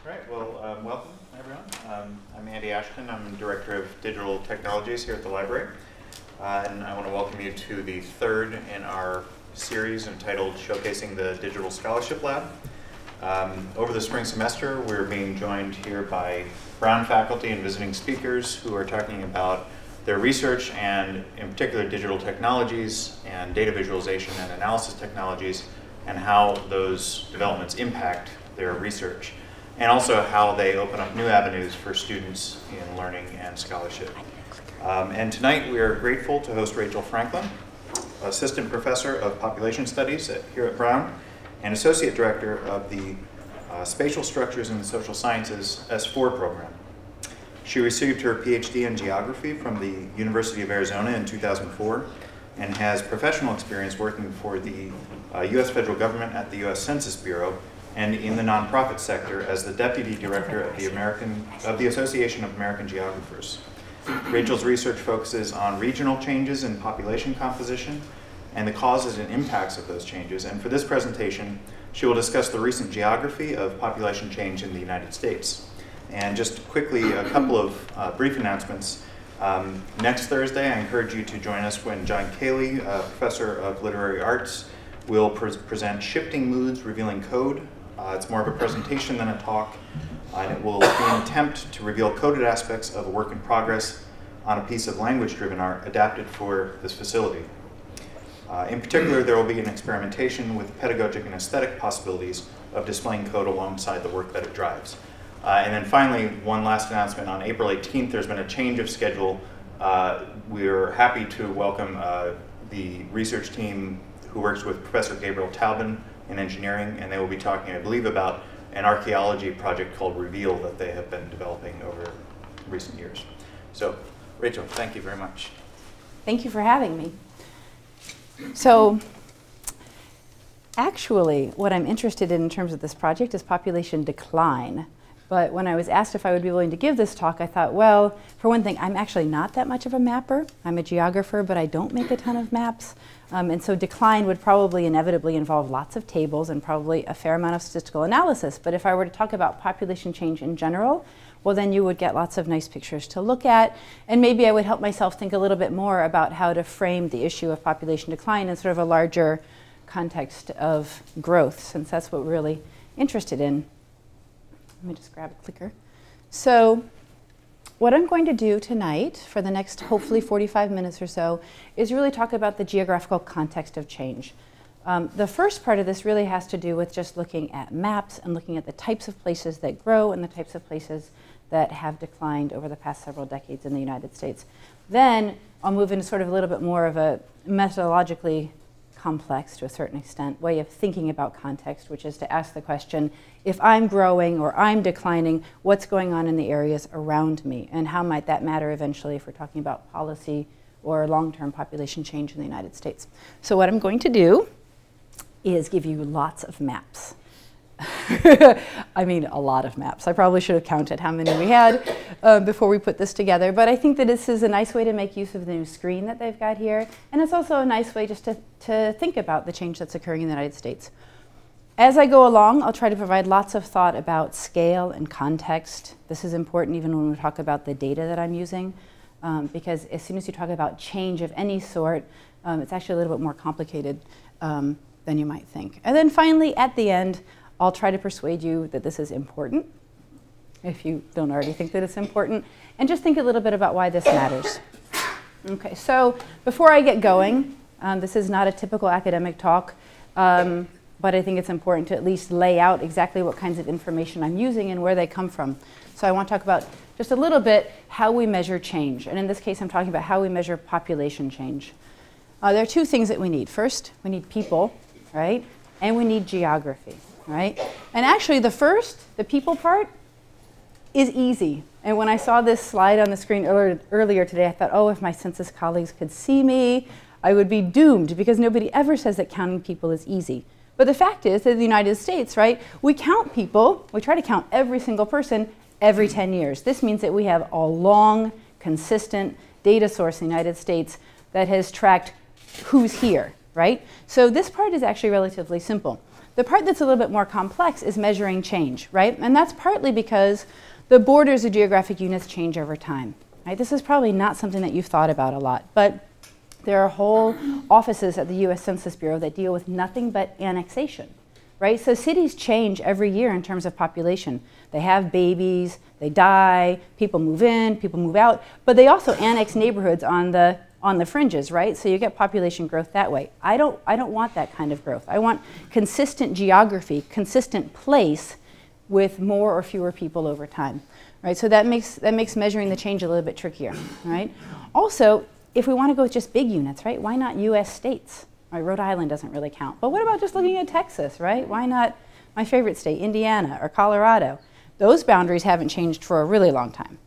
Right, well, welcome everyone. I'm Andy Ashton. I'm Director of Digital Technologies here at the library. And I want to welcome you to the third in our series entitled Showcasing the Digital Scholarship Lab. Over the spring semester, we're being joined here by Brown faculty and visiting speakers who are talking about their research and, in particular, digital technologies and data visualization and analysis technologies and how those developments impact their research, and also how they open up new avenues for students in learning and scholarship. And tonight we are grateful to host Rachel Franklin, Assistant Professor of Population Studies here at Brown, and Associate Director of the Spatial Structures in the Social Sciences S4 program. She received her PhD in geography from the University of Arizona in 2004 and has professional experience working for the U.S. federal government at the U.S. Census Bureau and in the nonprofit sector as the Deputy Director of the Association of American Geographers. Rachel's research focuses on regional changes in population composition and the causes and impacts of those changes. And for this presentation, she will discuss the recent geography of population change in the United States. And just quickly, a couple of brief announcements. Next Thursday, I encourage you to join us when John Cayley, Professor of Literary Arts, will present Shifting Moods, Revealing Code. It's more of a presentation than a talk, and it will be an attempt to reveal coded aspects of a work in progress on a piece of language-driven art adapted for this facility. In particular, there will be an experimentation with pedagogic and aesthetic possibilities of displaying code alongside the work that it drives. And then finally, one last announcement. On April 18th, there's been a change of schedule. We're happy to welcome the research team who works with Professor Gabriel Taubin in engineering, and they will be talking, I believe, about an archaeology project called Reveal that they have been developing over recent years. So, Rachel, thank you very much. Thank you for having me. So, actually, what I'm interested in terms of this project is population decline. But when I was asked if I would be willing to give this talk, I thought, well, for one thing, I'm actually not that much of a mapper. I'm a geographer, but I don't make a ton of maps. And so decline would probably inevitably involve lots of tables and probably a fair amount of statistical analysis. But if I were to talk about population change in general, well, then you would get lots of nice pictures to look at. And maybe I would help myself think a little bit more about how to frame the issue of population decline in sort of a larger context of growth, since that's what we're really interested in. Let me just grab a clicker. So what I'm going to do tonight for the next hopefully 45 minutes or so is really talk about the geographical context of change. The first part of this really has to do with just looking at maps and looking at the types of places that grow and the types of places that have declined over the past several decades in the United States. Then I'll move into sort of a little bit more of a methodologically complex, to a certain extent, way of thinking about context, which is to ask the question, if I'm growing or I'm declining, what's going on in the areas around me? And how might that matter eventually if we're talking about policy or long-term population change in the United States? So what I'm going to do is give you lots of maps. I mean, a lot of maps. I probably should have counted how many we had before we put this together. But I think that this is a nice way to make use of the new screen that they've got here. And it's also a nice way just to think about the change that's occurring in the United States. As I go along, I'll try to provide lots of thought about scale and context. This is important even when we talk about the data that I'm using, because as soon as you talk about change of any sort, it's actually a little bit more complicated than you might think. And then finally, at the end, I'll try to persuade you that this is important, if you don't already think that it's important, and just think a little bit about why this matters. Okay, so before I get going, this is not a typical academic talk, but I think it's important to at least lay out exactly what kinds of information I'm using and where they come from. So I want to talk about just a little bit how we measure change. And in this case, I'm talking about how we measure population change. There are two things that we need. First, we need people, right? And we need geography. Right? And actually the people part is easy. And when I saw this slide on the screen earlier today, I thought, oh, if my census colleagues could see me, I would be doomed, because nobody ever says that counting people is easy. But the fact is that in the United States, right, we count people, we try to count every single person every 10 years. This means that we have a long, consistent data source in the United States that has tracked who's here, right? So this part is actually relatively simple. The part that's a little bit more complex is measuring change, right? And that's partly because the borders of geographic units change over time, right? This is probably not something that you've thought about a lot, but there are whole offices at the US Census Bureau that deal with nothing but annexation, right? So cities change every year in terms of population. They have babies, they die, people move in, people move out, but they also annex neighborhoods on the fringes, right? So you get population growth that way. I don't want that kind of growth. I want consistent geography, consistent place with more or fewer people over time, right? So that makes measuring the change a little bit trickier, right? Also, if we want to go with just big units, right? Why not US states? Right, Rhode Island doesn't really count. But what about just looking at Texas, right? Why not my favorite state, Indiana or Colorado? Those boundaries haven't changed for a really long time.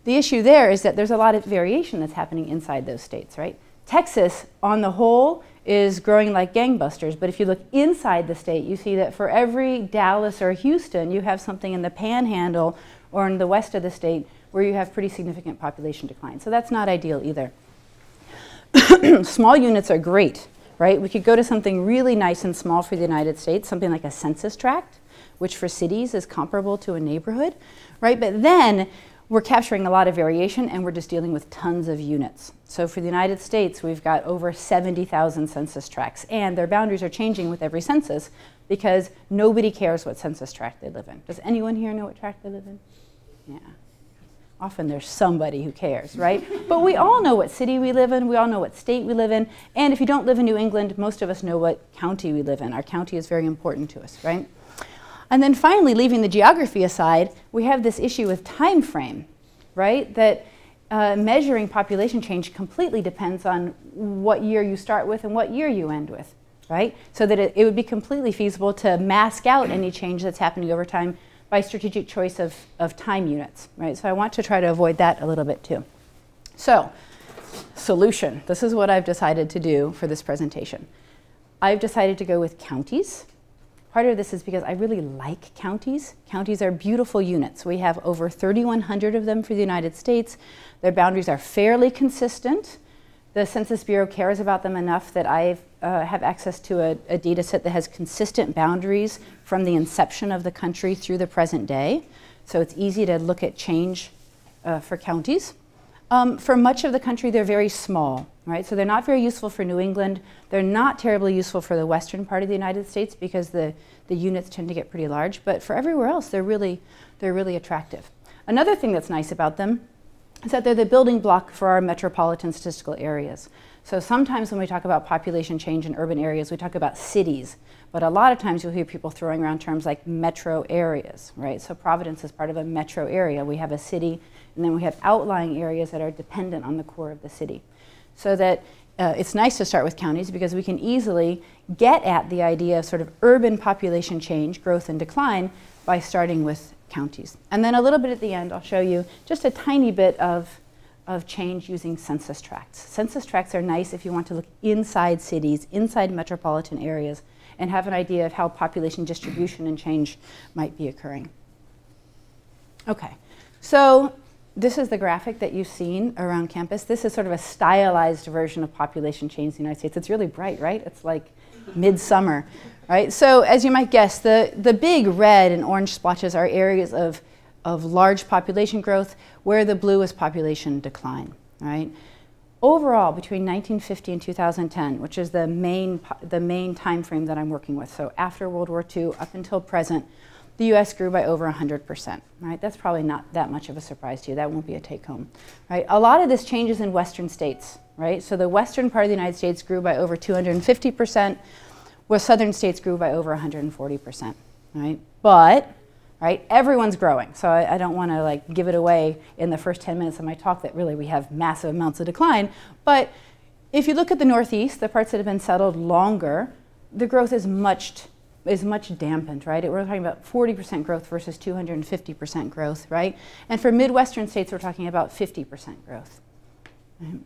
The issue there is that there's a lot of variation that's happening inside those states, right? Texas, on the whole, is growing like gangbusters, but if you look inside the state, you see that for every Dallas or Houston, you have something in the Panhandle or in the west of the state where you have pretty significant population decline. So that's not ideal either. Small units are great, right? We could go to something really nice and small for the United States, something like a census tract, which for cities is comparable to a neighborhood, right? But then we're capturing a lot of variation and we're just dealing with tons of units. So for the United States, we've got over 70,000 census tracts, and their boundaries are changing with every census because nobody cares what census tract they live in. Does anyone here know what tract they live in? Yeah. Often there's somebody who cares, right? But we all know what city we live in, we all know what state we live in, and if you don't live in New England, most of us know what county we live in. Our county is very important to us, right? And then finally, leaving the geography aside, we have this issue with time frame, right? That measuring population change completely depends on what year you start with and what year you end with, right? So that it would be completely feasible to mask out any change that's happening over time by strategic choice of time units, right? So I want to try to avoid that a little bit too. So, solution. This is what I've decided to do for this presentation. I've decided to go with counties. Part of this is because I really like counties. Counties are beautiful units. We have over 3,100 of them for the United States. Their boundaries are fairly consistent. The Census Bureau cares about them enough that I have access to a data set that has consistent boundaries from the inception of the country through the present day. So it's easy to look at change for counties. For much of the country, they're very small, right? So they're not very useful for New England. They're not terribly useful for the western part of the United States because the units tend to get pretty large. But for everywhere else, they're really attractive. Another thing that's nice about them is that they're the building block for our metropolitan statistical areas. So sometimes when we talk about population change in urban areas, we talk about cities. But a lot of times you'll hear people throwing around terms like metro areas, right? So Providence is part of a metro area. We have a city, and then we have outlying areas that are dependent on the core of the city. So that it's nice to start with counties because we can easily get at the idea of sort of urban population change, growth and decline, by starting with counties. And then a little bit at the end, I'll show you just a tiny bit of change using census tracts. Census tracts are nice if you want to look inside cities, inside metropolitan areas, and have an idea of how population distribution and change might be occurring. Okay, so this is the graphic that you've seen around campus. This is sort of a stylized version of population change in the United States. It's really bright, right? It's like midsummer, right? So as you might guess, the big red and orange splotches are areas of large population growth, where the blue is population decline, right? Overall, between 1950 and 2010, which is the main time frame that I'm working with, so after World War II up until present, the US grew by over 100%, right? That's probably not that much of a surprise to you. That won't be a take home, right? A lot of this changes in western states, right? So the western part of the United States grew by over 250%, where southern states grew by over 140%, right? But, right, everyone's growing. So I don't want to like give it away in the first 10 minutes of my talk that really we have massive amounts of decline. But if you look at the Northeast, the parts that have been settled longer, the growth is much dampened, right? We're talking about 40% growth versus 250% growth, right? And for Midwestern states, we're talking about 50% growth. Right?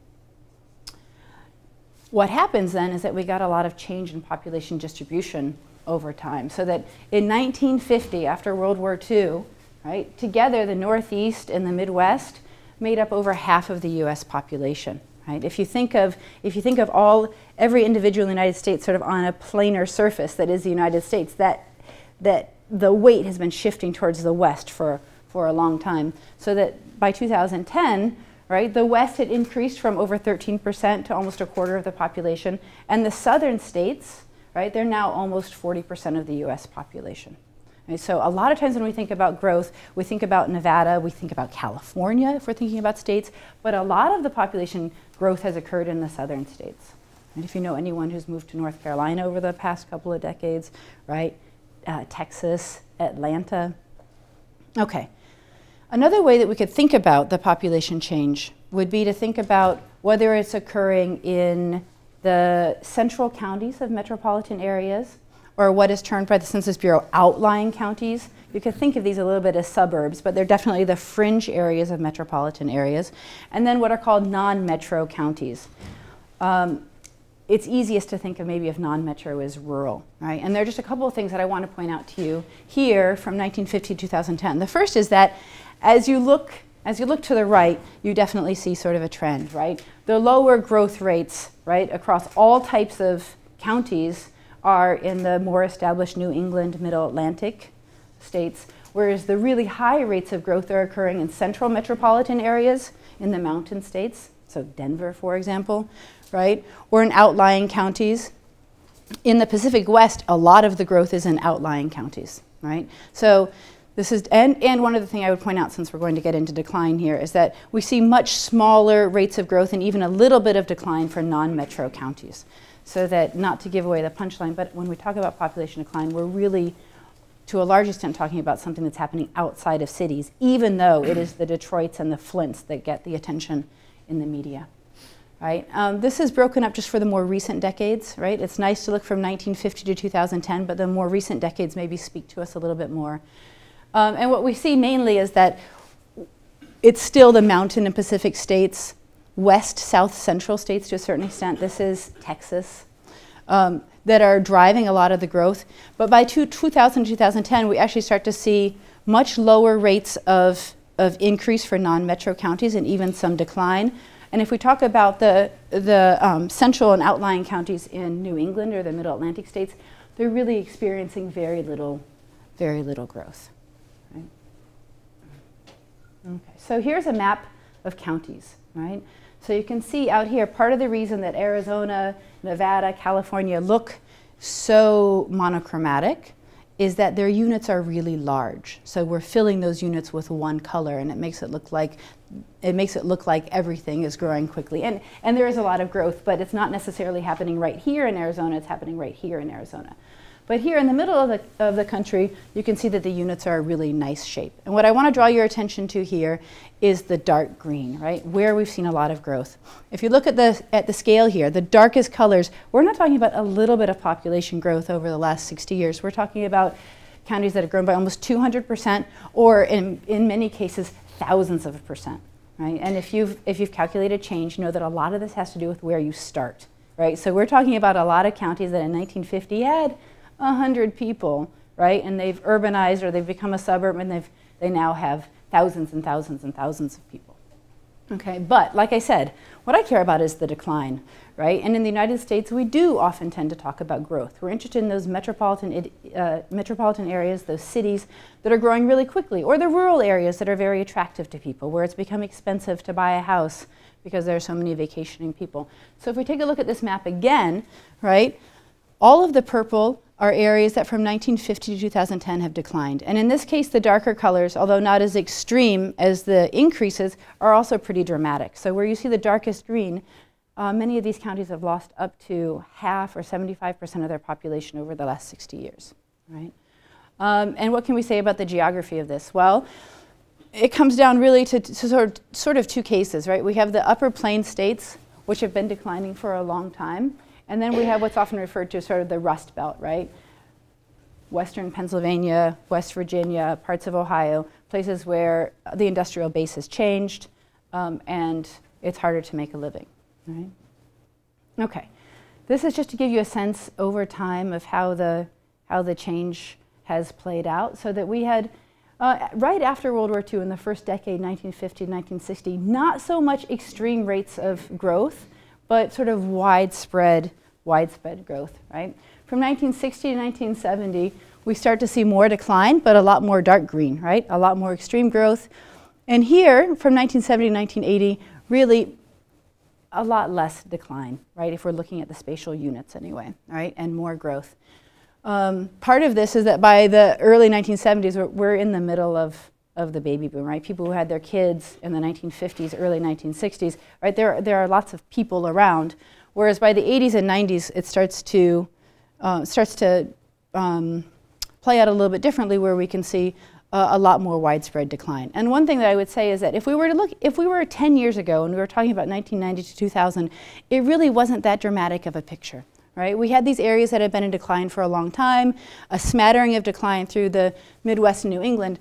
What happens then is that we got a lot of change in population distribution over time. So that in 1950, after World War II, right, together the Northeast and the Midwest made up over half of the US population, right? If you think of every individual in the United States sort of on a planar surface that is the United States, that the weight has been shifting towards the West for a long time. So that by 2010, right, the West had increased from over 13% to almost a quarter of the population, and the southern states, right, they're now almost 40% of the US population. Right, so a lot of times when we think about growth, we think about Nevada, we think about California if we're thinking about states, but a lot of the population growth has occurred in the southern states. And if you know anyone who's moved to North Carolina over the past couple of decades, right, Texas, Atlanta. Okay. Another way that we could think about the population change would be to think about whether it's occurring in the central counties of metropolitan areas, or what is termed by the Census Bureau outlying counties. You could think of these a little bit as suburbs, but they're definitely the fringe areas of metropolitan areas. And then what are called non-metro counties. It's easiest to think of maybe if non-metro is rural, right? And there are just a couple of things that I want to point out to you here from 1950 to 2010. The first is that as you look to the right, you definitely see sort of a trend, right? The lower growth rates, right, across all types of counties are in the more established New England, Middle Atlantic states, whereas the really high rates of growth are occurring in central metropolitan areas in the mountain states, so Denver, for example, right? Or in outlying counties. In the Pacific West, a lot of the growth is in outlying counties, right? So this is, and one other thing I would point out, since we're going to get into decline here, is that we see much smaller rates of growth and even a little bit of decline for non-metro counties. So that, not to give away the punchline, but when we talk about population decline, we're really, to a large extent, talking about something that's happening outside of cities, even though it is the Detroits and the Flints that get the attention in the media. Right? This is broken up just for the more recent decades, right? It's nice to look from 1950 to 2010, but the more recent decades maybe speak to us a little bit more. And what we see mainly is that it's still the mountain and Pacific states, west, south, central states to a certain extent. This is Texas, that are driving a lot of the growth. But by 2000, 2010, we actually start to see much lower rates of increase for non-metro counties and even some decline. And if we talk about the central and outlying counties in New England or the Middle Atlantic states, they're really experiencing very little growth. Right? Okay, so here's a map of counties, right? So you can see out here, part of the reason that Arizona, Nevada, California look so monochromatic is that their units are really large. So we're filling those units with one color, and it makes it look like everything is growing quickly. And there is a lot of growth, but it's not necessarily happening right here in Arizona, it's happening right here in Arizona. But here in the middle of the country, you can see that the units are a really nice shape. And what I want to draw your attention to here is the dark green, right, where we've seen a lot of growth. If you look at the scale here, the darkest colors, we're not talking about a little bit of population growth over the last 60 years. We're talking about counties that have grown by almost 200%, or in many cases, thousands of %. Right? And if you've calculated change, you know that a lot of this has to do with where you start. Right? So we're talking about a lot of counties that in 1950 had 100 people, right? And they've urbanized, or they've become a suburb, and they now have thousands and thousands and thousands of people. Okay, but like I said, what I care about is the decline, right? And in the United States, we do often tend to talk about growth. We're interested in those metropolitan areas, those cities that are growing really quickly, or the rural areas that are very attractive to people, where it's become expensive to buy a house because there are so many vacationing people. So if we take a look at this map again, right, all of the purple are areas that from 1950 to 2010 have declined. And in this case, the darker colors, although not as extreme as the increases, are also pretty dramatic. So where you see the darkest green, many of these counties have lost up to half or 75% of their population over the last 60 years. Right? And what can we say about the geography of this? Well, it comes down really to sort of two cases. Right? We have the upper plain states, which have been declining for a long time. And then we have what's often referred to as sort of the Rust Belt, right? Western Pennsylvania, West Virginia, parts of Ohio, places where the industrial base has changed and it's harder to make a living, right? Okay, this is just to give you a sense over time of how the change has played out, so that we had Right after World War II, in the first decade, 1950, 1960, not so much extreme rates of growth, but sort of widespread growth, right? From 1960 to 1970, we start to see more decline, but a lot more dark green, right? A lot more extreme growth. And here, from 1970 to 1980, really a lot less decline, right? If we're looking at the spatial units anyway, right? And more growth. Part of this is that by the early 1970s, we're in the middle of the baby boom, right? People who had their kids in the 1950s, early 1960s, right? There are lots of people around. Whereas by the 80s and 90s, it starts to play out a little bit differently, where we can see a lot more widespread decline. And one thing that I would say is that if we were 10 years ago and we were talking about 1990 to 2000, it really wasn't that dramatic of a picture, right? We had these areas that had been in decline for a long time, a smattering of decline through the Midwest and New England.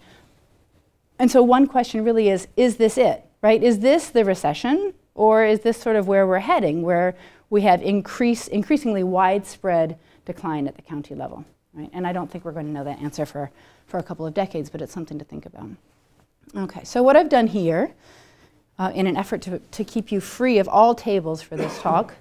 And so one question really is this it, right? Is this the recession, or is this sort of where we're heading, where we have increasingly widespread decline at the county level, right? And I don't think we're going to know that answer for a couple of decades, but it's something to think about. Okay, so what I've done here, in an effort to keep you free of all tables for this talk,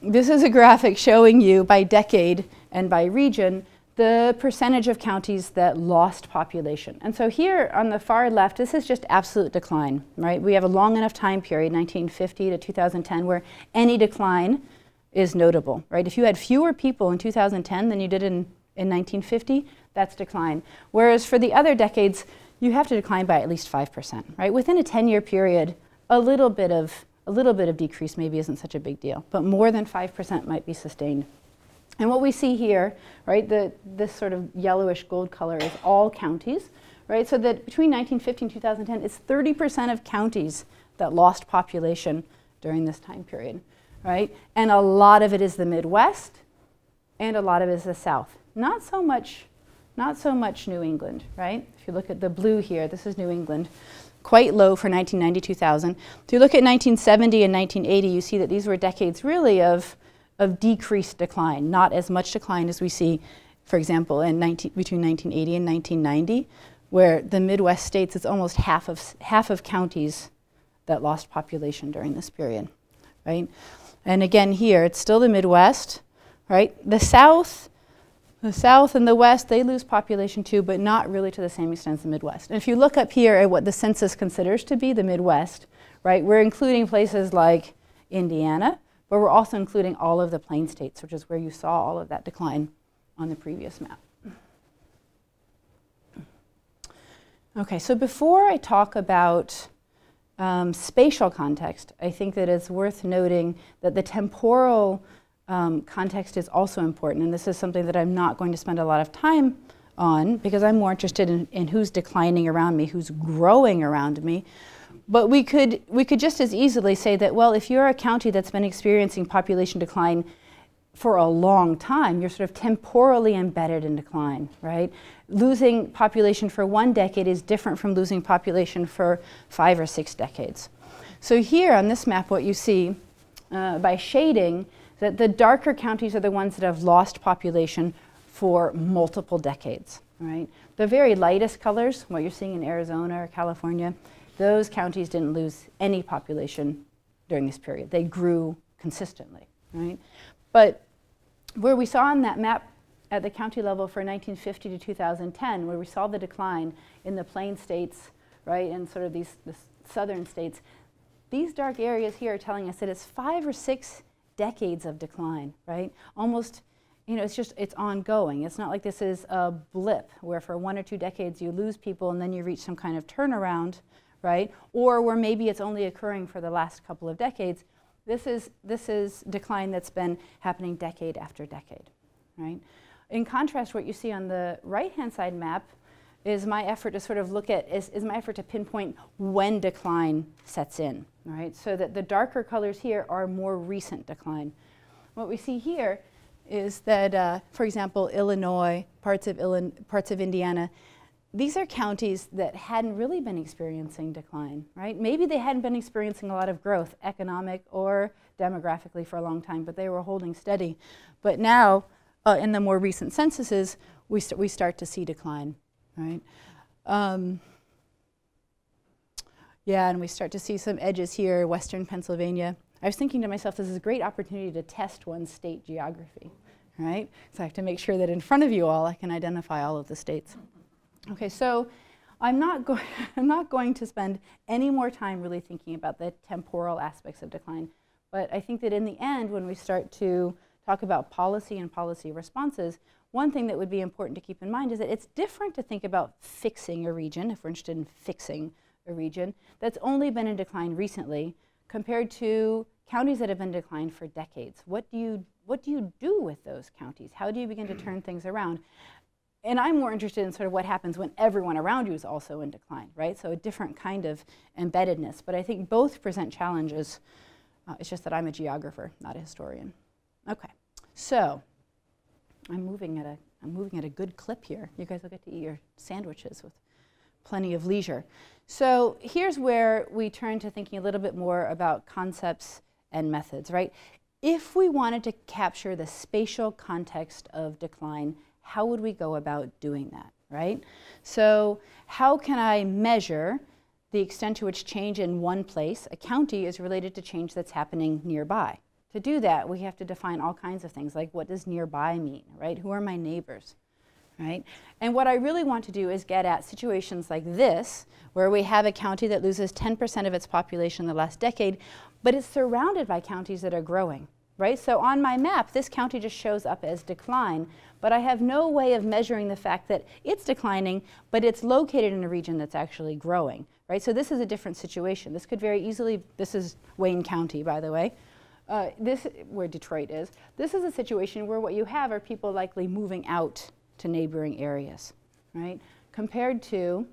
this is a graphic showing you by decade and by region the percentage of counties that lost population. And so here on the far left, this is just absolute decline, right? We have a long enough time period, 1950 to 2010, where any decline is notable, right? If you had fewer people in 2010 than you did in 1950, that's decline. Whereas for the other decades, you have to decline by at least 5%, right? Within a 10-year period, a little bit of decrease maybe isn't such a big deal, but more than 5% might be sustained. And what we see here, right, this sort of yellowish gold color is all counties, right? So that between 1950 and 2010, it's 30% of counties that lost population during this time period, right? And a lot of it is the Midwest, and a lot of it is the South. Not so much New England, right? If you look at the blue here, this is New England. Quite low for 1990, 2000. If you look at 1970 and 1980, you see that these were decades really of decreased decline, not as much decline as we see, for example, between 1980 and 1990, where the Midwest states, it's almost half of counties that lost population during this period, right? And again here, it's still the Midwest, right? The South and the West, they lose population too, but not really to the same extent as the Midwest. And if you look up here at what the census considers to be the Midwest, right, we're including places like Indiana, but we're also including all of the plain states, which is where you saw all of that decline on the previous map. Okay, so before I talk about spatial context, I think that it's worth noting that the temporal context is also important, and this is something that I'm not going to spend a lot of time on because I'm more interested in who's declining around me, who's growing around me. But we could just as easily say that, well, if you're a county that's been experiencing population decline for a long time, you're sort of temporally embedded in decline, right? Losing population for one decade is different from losing population for 5 or 6 decades. So here on this map, what you see by shading, that the darker counties are the ones that have lost population for multiple decades, right? The very lightest colors, what you're seeing in Arizona or California, those counties didn't lose any population during this period. They grew consistently, right? But where we saw on that map at the county level for 1950 to 2010, where we saw the decline in the plain states, right, and sort of the southern states, these dark areas here are telling us that it's 5 or 6 decades of decline, right? Almost, you know, it's ongoing. It's not like this is a blip where for 1 or 2 decades you lose people and then you reach some kind of turnaround, right? Or where maybe it's only occurring for the last couple of decades. This is decline that's been happening decade after decade, right? In contrast, what you see on the right-hand side map is my effort to sort of look at, is my effort to pinpoint when decline sets in, right? So that the darker colors here are more recent decline. What we see here is that, for example, Illinois, parts of Indiana, these are counties that hadn't really been experiencing decline, right? Maybe they hadn't been experiencing a lot of growth, economic or demographically, for a long time, but they were holding steady. But now, in the more recent censuses, we start to see decline. right? Yeah, and we start to see some edges here, western Pennsylvania. I was thinking to myself, this is a great opportunity to test one's state geography, right? So I have to make sure that in front of you all, I can identify all of the states. Okay, so I'm not going to spend any more time really thinking about the temporal aspects of decline, but I think that in the end, when we start to talk about policy and policy responses, one thing that would be important to keep in mind is that it's different to think about fixing a region, if we're interested in fixing a region, that's only been in decline recently, compared to counties that have been in decline for decades. What do you do with those counties? How do you begin to turn things around? And I'm more interested in sort of what happens when everyone around you is also in decline, right? So a different kind of embeddedness. But I think both present challenges. It's just that I'm a geographer, not a historian. Okay, so I'm moving at a good clip here. You guys will get to eat your sandwiches with plenty of leisure. So here's where we turn to thinking a little bit more about concepts and methods, right? If we wanted to capture the spatial context of decline, how would we go about doing that, right? So how can I measure the extent to which change in one place, a county, is related to change that's happening nearby? To do that, we have to define all kinds of things, like what does nearby mean, right? Who are my neighbors? Right? And what I really want to do is get at situations like this, where we have a county that loses 10% of its population in the last decade, but it's surrounded by counties that are growing, right? So on my map, this county just shows up as decline, but I have no way of measuring the fact that it's declining, but it's located in a region that's actually growing, right? So this is a different situation. This could very easily, this is Wayne County, by the way. This, where Detroit is. This is a situation where what you have are people likely moving out to neighboring areas, right? Compared to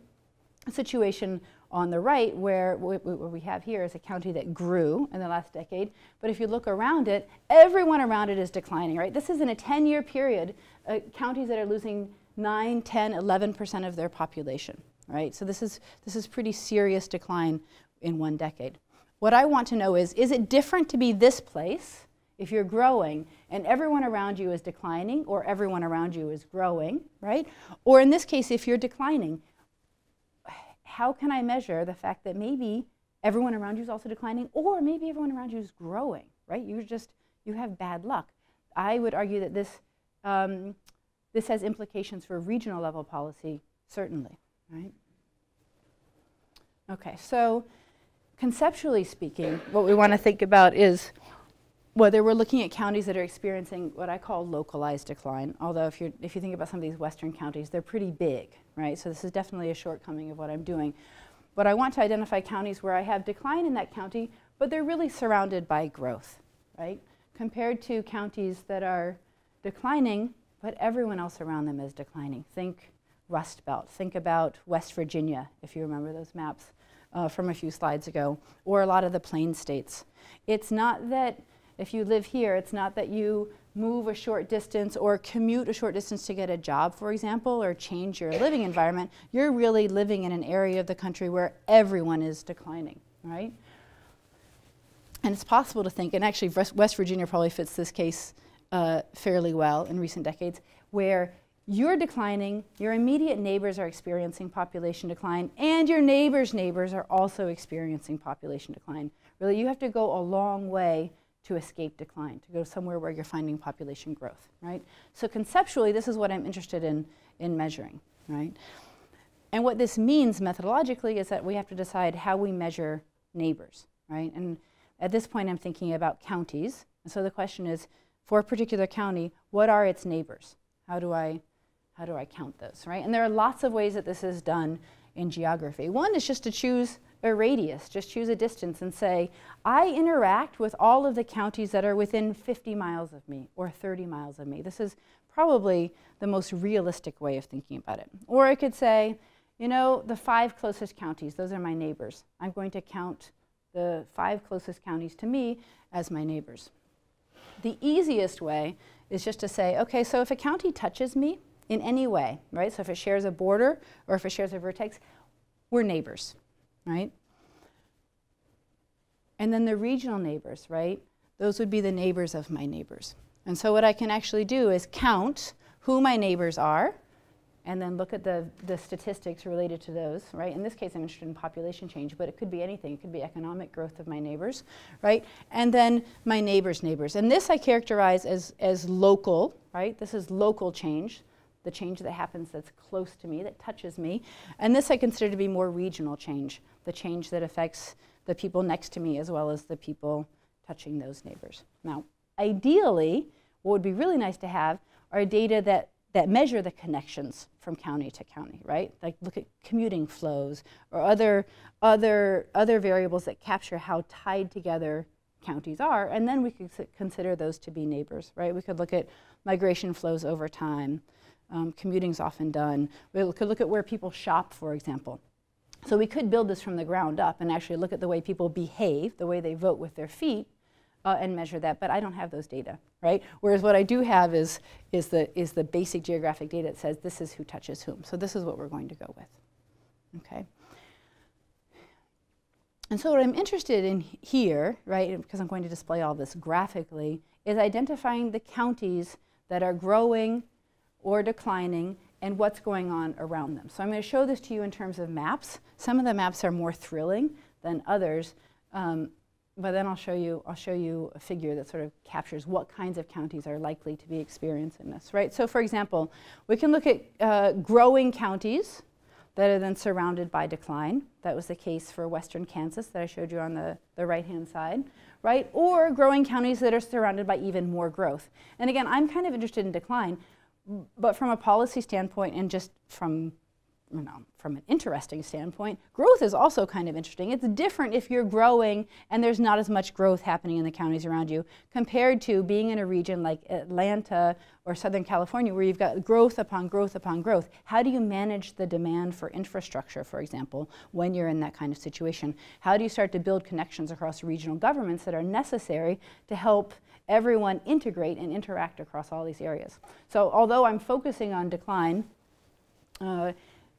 a situation on the right where what we have here is a county that grew in the last decade, but if you look around it, everyone around it is declining, right? This is in a 10-year period, counties that are losing 9, 10, 11% of their population, right? So this is pretty serious decline in one decade. What I want to know is it different to be this place if you're growing and everyone around you is declining, or everyone around you is growing, right? Or in this case, if you're declining, how can I measure the fact that maybe everyone around you is also declining, or maybe everyone around you is growing, right? You have bad luck. I would argue that this has implications for regional level policy, certainly, right? Okay, so conceptually speaking, what we want to think about is whether we're looking at counties that are experiencing what I call localized decline, although if you think about some of these western counties, they're pretty big, right? So this is definitely a shortcoming of what I'm doing. But I want to identify counties where I have decline in that county, but they're really surrounded by growth, right? Compared to counties that are declining, but everyone else around them is declining. Think Rust Belt. Think about West Virginia, if you remember those maps from a few slides ago, or a lot of the plain states. It's not that if you live here, it's not that you move a short distance or commute a short distance to get a job, for example, or change your living environment. You're really living in an area of the country where everyone is declining, right? And it's possible to think, and actually West Virginia probably fits this case fairly well in recent decades, where you're declining, your immediate neighbors are experiencing population decline, and your neighbors' neighbors are also experiencing population decline. Really, you have to go a long way to escape decline, to go somewhere where you're finding population growth, right? So conceptually, this is what I'm interested in measuring, right? And what this means methodologically is that we have to decide how we measure neighbors, right? And at this point, I'm thinking about counties. And so the question is, for a particular county, what are its neighbors? How do I count those, right? And there are lots of ways that this is done in geography. One is just to choose a radius, just choose a distance and say, I interact with all of the counties that are within 50 miles of me or 30 miles of me. This is probably the most realistic way of thinking about it. Or I could say, you know, the 5 closest counties, those are my neighbors. I'm going to count the 5 closest counties to me as my neighbors. The easiest way is just to say, okay, so if a county touches me in any way, right? So if it shares a border or if it shares a vertex, we're neighbors, right? And then the regional neighbors, right? Those would be the neighbors of my neighbors. And so what I can actually do is count who my neighbors are and then look at the statistics related to those, right? In this case, I'm interested in population change, but it could be anything. It could be economic growth of my neighbors, right? And then my neighbors' neighbors. And this I characterize as local, right? This is local change, the change that happens that's close to me, that touches me. And this I consider to be more regional change, the change that affects the people next to me as well as the people touching those neighbors. Now, ideally, what would be really nice to have are data that measure the connections from county to county, right? Like look at commuting flows or other variables that capture how tied together counties are, and then we could consider those to be neighbors, right? We could look at migration flows over time. Commuting's often done. We could look at where people shop, for example. So we could build this from the ground up and actually look at the way people behave, the way they vote with their feet, and measure that, but I don't have those data, right? Whereas what I do have is the basic geographic data that says this is who touches whom. So this is what we're going to go with, okay? And so what I'm interested in here, right, because I'm going to display all this graphically, is identifying the counties that are growing or declining and what's going on around them. So I'm going to show this to you in terms of maps. Some of the maps are more thrilling than others, but then I'll show you a figure that sort of captures what kinds of counties are likely to be experiencing this, right? So for example, we can look at growing counties that are then surrounded by decline. That was the case for western Kansas that I showed you on the right-hand side, right? Or growing counties that are surrounded by even more growth. And again, I'm kind of interested in decline, but from a policy standpoint and just from an interesting standpoint, growth is also kind of interesting. It's different if you're growing and there's not as much growth happening in the counties around you compared to being in a region like Atlanta or Southern California where you've got growth upon growth upon growth. How do you manage the demand for infrastructure, for example, when you're in that kind of situation? How do you start to build connections across regional governments that are necessary to help everyone integrate and interact across all these areas? So although I'm focusing on decline,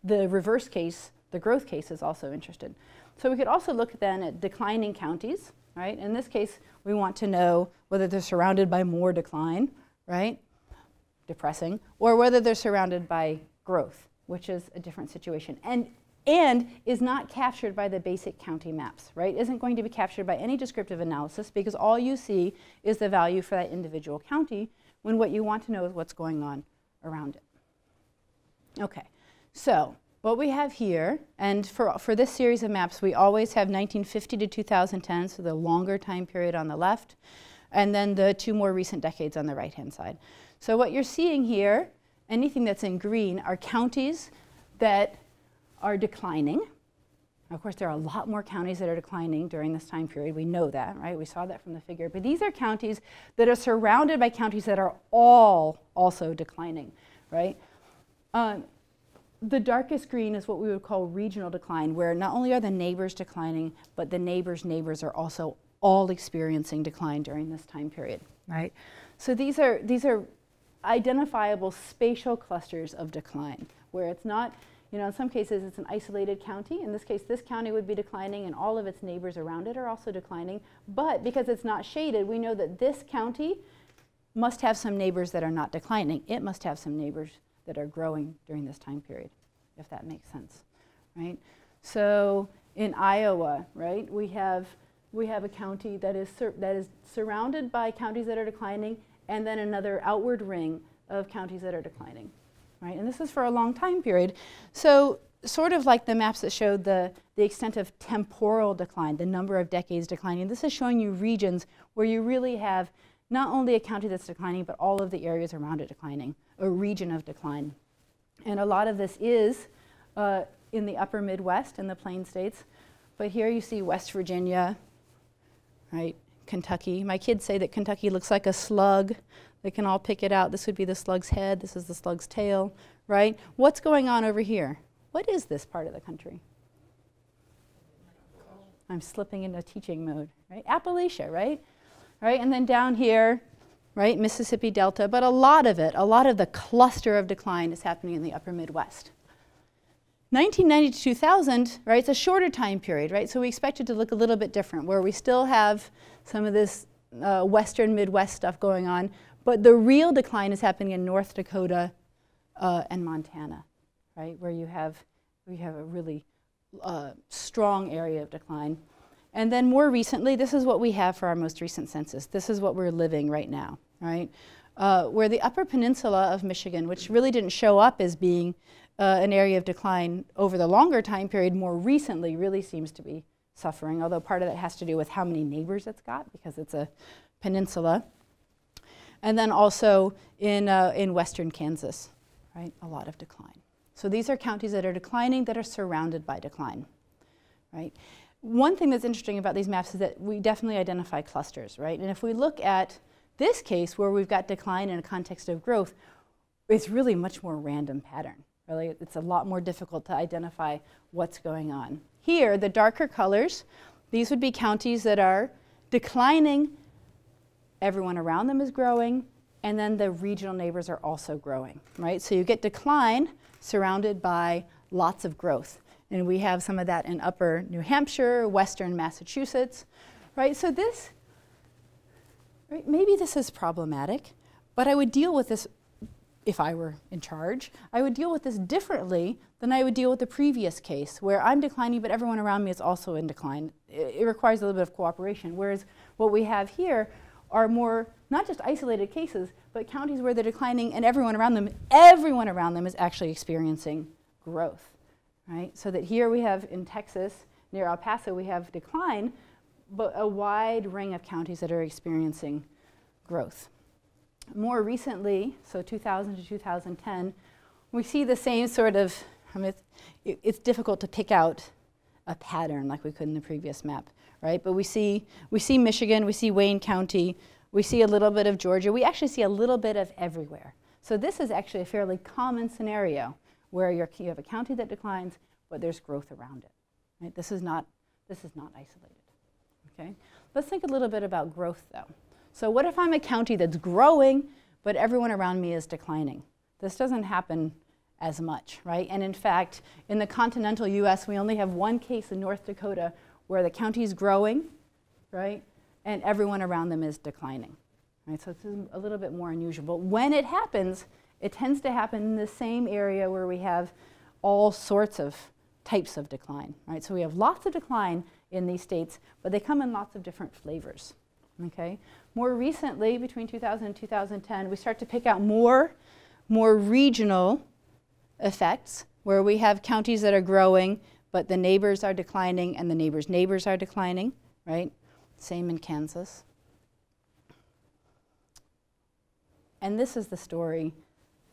the reverse case, the growth case, is also interested. So we could also look then at declining counties, right? In this case, we want to know whether they're surrounded by more decline, right? Depressing, or whether they're surrounded by growth, which is a different situation. And is not captured by the basic county maps, right? Isn't going to be captured by any descriptive analysis because all you see is the value for that individual county when what you want to know is what's going on around it. Okay. So what we have here, and for this series of maps, we always have 1950 to 2010, so the longer time period on the left, and then the two more recent decades on the right-hand side. So what you're seeing here, anything that's in green, are counties that are declining. Of course, there are a lot more counties that are declining during this time period. We know that, right? We saw that from the figure. But these are counties that are surrounded by counties that are all also declining, right? The darkest green is what we would call regional decline, where not only are the neighbors declining, but the neighbors' neighbors are also all experiencing decline during this time period, right? So these are identifiable spatial clusters of decline, where it's not, in some cases it's an isolated county. In this case, this county would be declining and all of its neighbors around it are also declining. But because it's not shaded, we know that this county must have some neighbors that are not declining. It must have some neighbors that are growing during this time period, if that makes sense, right? So in Iowa, right, we have a county that is surrounded by counties that are declining, and then another outward ring of counties that are declining, right? And this is for a long time period. So sort of like the maps that showed the extent of temporal decline, the number of decades declining, this is showing you regions where you really have not only a county that's declining, but all of the areas around it declining, a region of decline. And a lot of this is in the upper Midwest and the Plain States. But here you see West Virginia, right? Kentucky. My kids say that Kentucky looks like a slug. They can all pick it out. This would be the slug's head. This is the slug's tail, right? What's going on over here? What is this part of the country? I'm slipping into teaching mode, right? Appalachia, right? Right, and then down here, right, Mississippi Delta, but a lot of the cluster of decline is happening in the upper Midwest. 1990 to 2000, right, it's a shorter time period, right, so we expect it to look a little bit different, where we still have some of this western Midwest stuff going on, but the real decline is happening in North Dakota and Montana, right, where you have a really strong area of decline. And then more recently, this is what we have for our most recent census. This is what we're living right now, right? Where the Upper Peninsula of Michigan, which really didn't show up as being an area of decline over the longer time period, more recently really seems to be suffering, although part of that has to do with how many neighbors it's got because it's a peninsula. And then also in western Kansas, right, a lot of decline. So these are counties that are declining that are surrounded by decline, right? One thing that's interesting about these maps is that we definitely identify clusters, right? And if we look at this case where we've got decline in a context of growth, it's really a much more random pattern, really. It's a lot more difficult to identify what's going on. Here, the darker colors, these would be counties that are declining. Everyone around them is growing, and then the regional neighbors are also growing, right? So you get decline surrounded by lots of growth. And we have some of that in upper New Hampshire, western Massachusetts, right? So this, right, maybe this is problematic, but I would deal with this, if I were in charge, I would deal with this differently than I would deal with the previous case, where I'm declining, but everyone around me is also in decline. It requires a little bit of cooperation, whereas what we have here are more, not just isolated cases, but counties where they're declining and everyone around them is actually experiencing growth. Right? So that here we have in Texas, near El Paso, we have decline, but a wide ring of counties that are experiencing growth. More recently, so 2000 to 2010, we see the same sort of, it's difficult to pick out a pattern like we could in the previous map, right? But we see Michigan, we see Wayne County, we see a little bit of Georgia, we actually see a little bit of everywhere. So this is actually a fairly common scenario where you have a county that declines, but there's growth around it. Right? This is not isolated. Okay? Let's think a little bit about growth, though. So what if I'm a county that's growing, but everyone around me is declining? This doesn't happen as much, right? And in fact, in the continental U.S., we only have one case in North Dakota where the county is growing, right, and everyone around them is declining. Right? So it's a little bit more unusual. But when it happens, it tends to happen in the same area where we have all sorts of types of decline, right? So we have lots of decline in these states, but they come in lots of different flavors, okay? More recently, between 2000 and 2010, we start to pick out more regional effects where we have counties that are growing, but the neighbors are declining and the neighbors' neighbors are declining, right? Same in Kansas. And this is the story.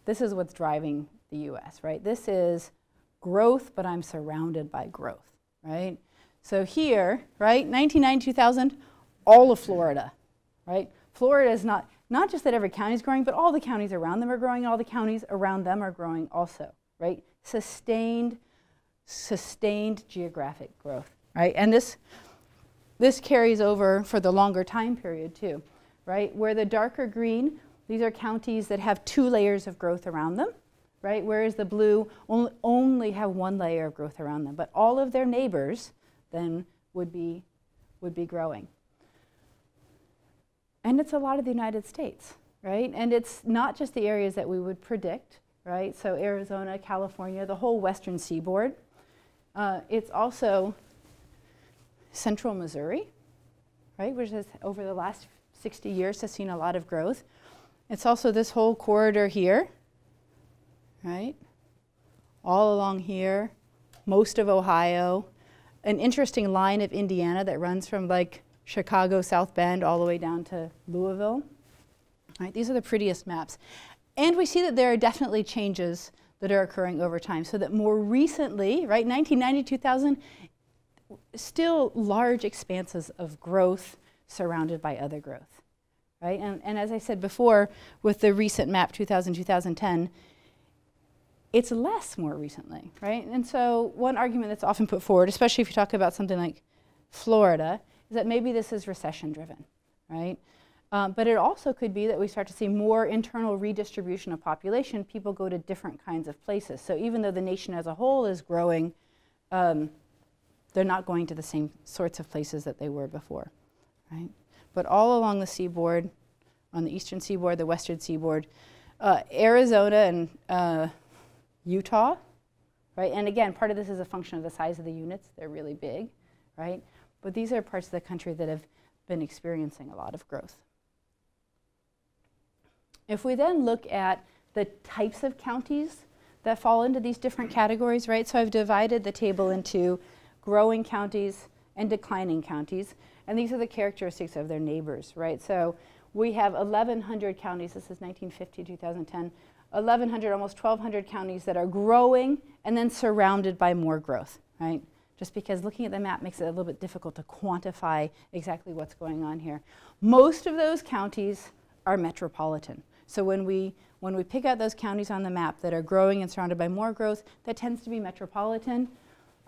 This is what's driving the US, right? This is growth, but I'm surrounded by growth, right? So here, right, 1990, 2000, all of Florida, right? Florida is not just that every county is growing, but all the counties around them are growing, and all the counties around them are growing also, right? Sustained geographic growth, right? And this carries over for the longer time period too, right? Where the darker green, these are counties that have 2 layers of growth around them, right? Whereas the blue only have 1 layer of growth around them. But all of their neighbors then would be growing. And it's a lot of the United States, right? And it's not just the areas that we would predict, right? So Arizona, California, the whole western seaboard. It's also central Missouri, right? Which has, over the last 60 years, has seen a lot of growth. It's also this whole corridor here, right? All along here, most of Ohio, an interesting line of Indiana that runs from like Chicago, South Bend, all the way down to Louisville. Right? These are the prettiest maps. And we see that there are definitely changes that are occurring over time. So that more recently, right, 1990, 2000, still large expanses of growth surrounded by other growth. Right? And as I said before, with the recent map, 2000, 2010, it's less more recently, right? And so one argument that's often put forward, especially if you talk about something like Florida, is that maybe this is recession-driven, right? But it also could be that we start to see more internal redistribution of population. People go to different kinds of places. So even though the nation as a whole is growing, they're not going to the same sorts of places that they were before, right? But all along the seaboard, on the eastern seaboard, the western seaboard, Arizona and Utah, right? And again, part of this is a function of the size of the units. They're really big, right? But these are parts of the country that have been experiencing a lot of growth. If we then look at the types of counties that fall into these different categories, right? So I've divided the table into growing counties and declining counties, and these are the characteristics of their neighbors, right? So we have 1,100 counties, this is 1950, 2010, 1,100, almost 1,200 counties that are growing and then surrounded by more growth, right? Just because looking at the map makes it a little bit difficult to quantify exactly what's going on here. Most of those counties are metropolitan. So when we pick out those counties on the map that are growing and surrounded by more growth, that tends to be metropolitan.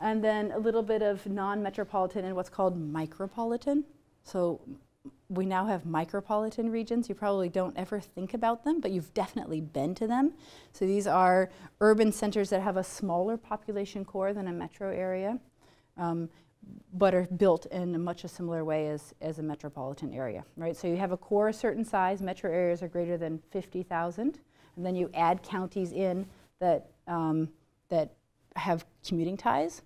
And then a little bit of non-metropolitan and what's called micropolitan. So we now have micropolitan regions. You probably don't ever think about them, but you've definitely been to them. So these are urban centers that have a smaller population core than a metro area, but are built in much a similar way as a metropolitan area, right? So you have a core a certain size. Metro areas are greater than 50,000, and then you add counties in that that have commuting ties.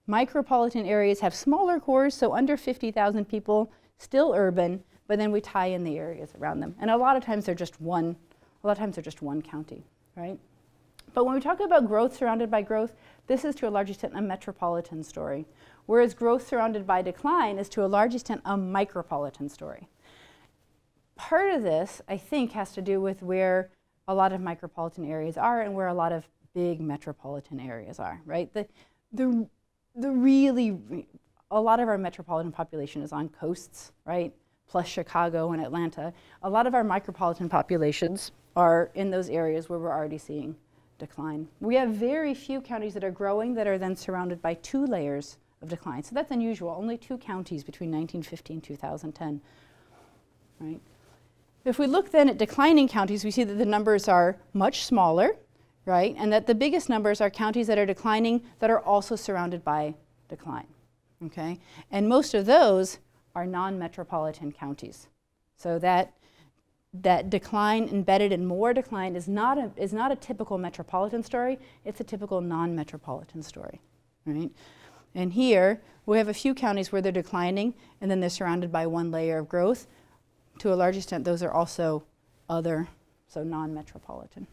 Micropolitan areas have smaller cores, so under 50,000 people, still urban, but then we tie in the areas around them. And a lot of times they're just one county, right? But when we talk about growth surrounded by growth, this is to a large extent a metropolitan story, whereas growth surrounded by decline is to a large extent a micropolitan story. Part of this, I think, has to do with where a lot of micropolitan areas are and where a lot of big metropolitan areas are, right? A lot of our metropolitan population is on coasts, right? Plus Chicago and Atlanta. A lot of our micropolitan populations are in those areas where we're already seeing decline. We have very few counties that are growing that are then surrounded by 2 layers of decline. So that's unusual. Only 2 counties between 1950 and 2010, right? If we look then at declining counties, we see that the numbers are much smaller, right? And that the biggest numbers are counties that are declining that are also surrounded by decline, okay? And most of those are non-metropolitan counties. So that decline embedded in more decline is not a typical metropolitan story. It's a typical non-metropolitan story, right? And here we have a few counties where they're declining and then they're surrounded by 1 layer of growth. To a large extent, those are also other, so non-metropolitan.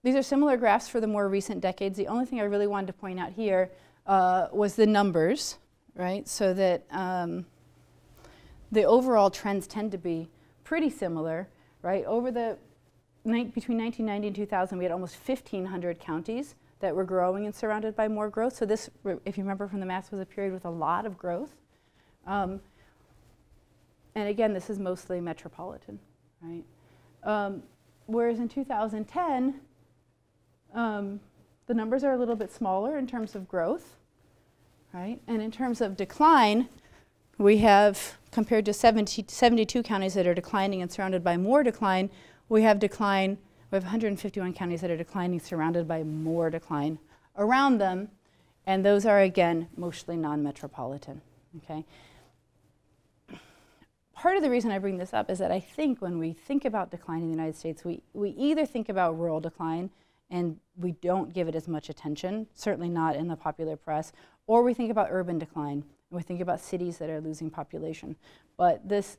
These are similar graphs for the more recent decades. The only thing I really wanted to point out here was the numbers, right? So that the overall trends tend to be pretty similar, right? Between 1990 and 2000, we had almost 1,500 counties that were growing and surrounded by more growth. So this, if you remember from the maps, was a period with a lot of growth. And again, this is mostly metropolitan, right? Whereas in 2010, the numbers are a little bit smaller in terms of growth, right? And in terms of decline, we have, compared to 72 counties that are declining and surrounded by more decline, we have 151 counties that are declining, surrounded by more decline around them, and those are, again, mostly non-metropolitan, okay? Part of the reason I bring this up is that I think when we think about decline in the United States, we either think about rural decline and we don't give it as much attention, certainly not in the popular press, or we think about urban decline and we think about cities that are losing population. But this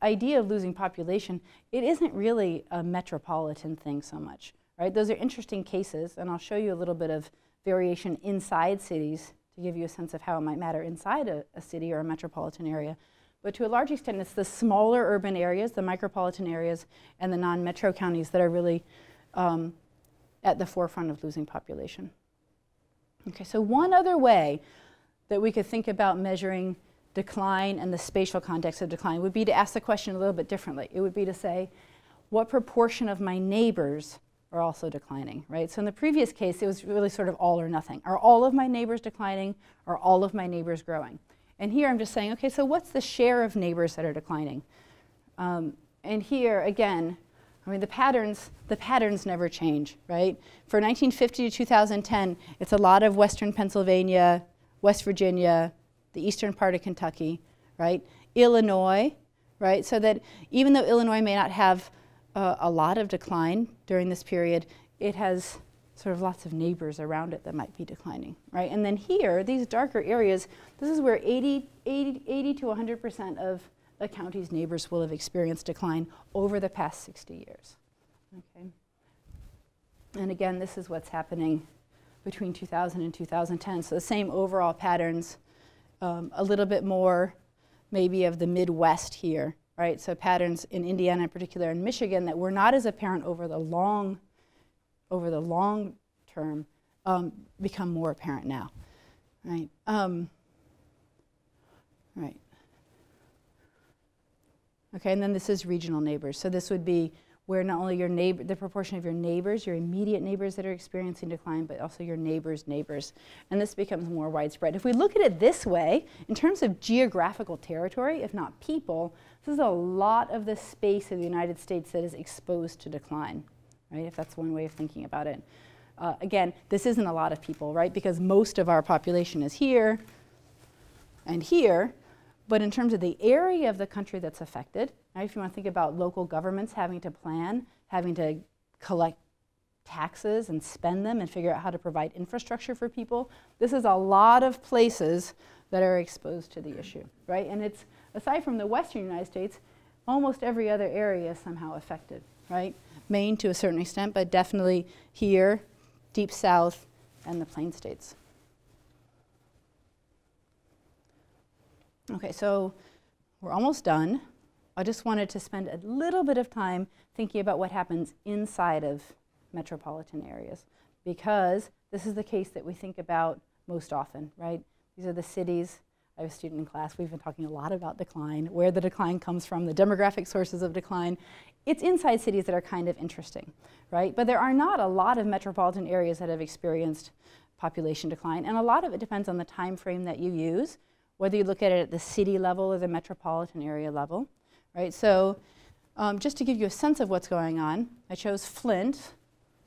idea of losing population, it isn't really a metropolitan thing so much, right? Those are interesting cases, and I'll show you a little bit of variation inside cities to give you a sense of how it might matter inside a city or a metropolitan area. But to a large extent, it's the smaller urban areas, the micropolitan areas, and the non-metro counties that are really at the forefront of losing population. Okay, so one other way that we could think about measuring decline and the spatial context of decline would be to ask the question a little bit differently. It would be to say, what proportion of my neighbors are also declining, right? So in the previous case, it was really sort of all or nothing. Are all of my neighbors declining? Are all of my neighbors growing? And here I'm just saying, okay, so what's the share of neighbors that are declining? And here, again, I mean, the patterns never change, right? For 1950 to 2010, it's a lot of Western Pennsylvania, West Virginia, the eastern part of Kentucky, right? Illinois, right? So that even though Illinois may not have a lot of decline during this period, it has sort of lots of neighbors around it that might be declining, right? And then here, these darker areas, this is where 80 to 100% of the county's neighbors will have experienced decline over the past 60 years, okay? And again, this is what's happening between 2000 and 2010. So the same overall patterns, a little bit more maybe of the Midwest here, right? So patterns in Indiana in particular and Michigan that were not as apparent over the long term become more apparent now, right? Right. Okay, and then this is regional neighbors. So this would be where not only your neighbor, the proportion of your neighbors, your immediate neighbors that are experiencing decline, but also your neighbors' neighbors. And this becomes more widespread. If we look at it this way, in terms of geographical territory, if not people, this is a lot of the space of the United States that is exposed to decline, right? If that's one way of thinking about it. Again, this isn't a lot of people, right? Because most of our population is here and here. But in terms of the area of the country that's affected, right, if you want to think about local governments having to plan, having to collect taxes and spend them and figure out how to provide infrastructure for people, this is a lot of places that are exposed to the issue, right? And it's, aside from the western United States, almost every other area is somehow affected, right? Maine to a certain extent, but definitely here, deep south, and the plain states. Okay, so we're almost done. I just wanted to spend a little bit of time thinking about what happens inside of metropolitan areas, because this is the case that we think about most often, right? These are the cities. I have a student in class. We've been talking a lot about decline, where the decline comes from, the demographic sources of decline. It's inside cities that are kind of interesting, right? But there are not a lot of metropolitan areas that have experienced population decline, and a lot of it depends on the time frame that you use, whether you look at it at the city level or the metropolitan area level, right? So just to give you a sense of what's going on, I chose Flint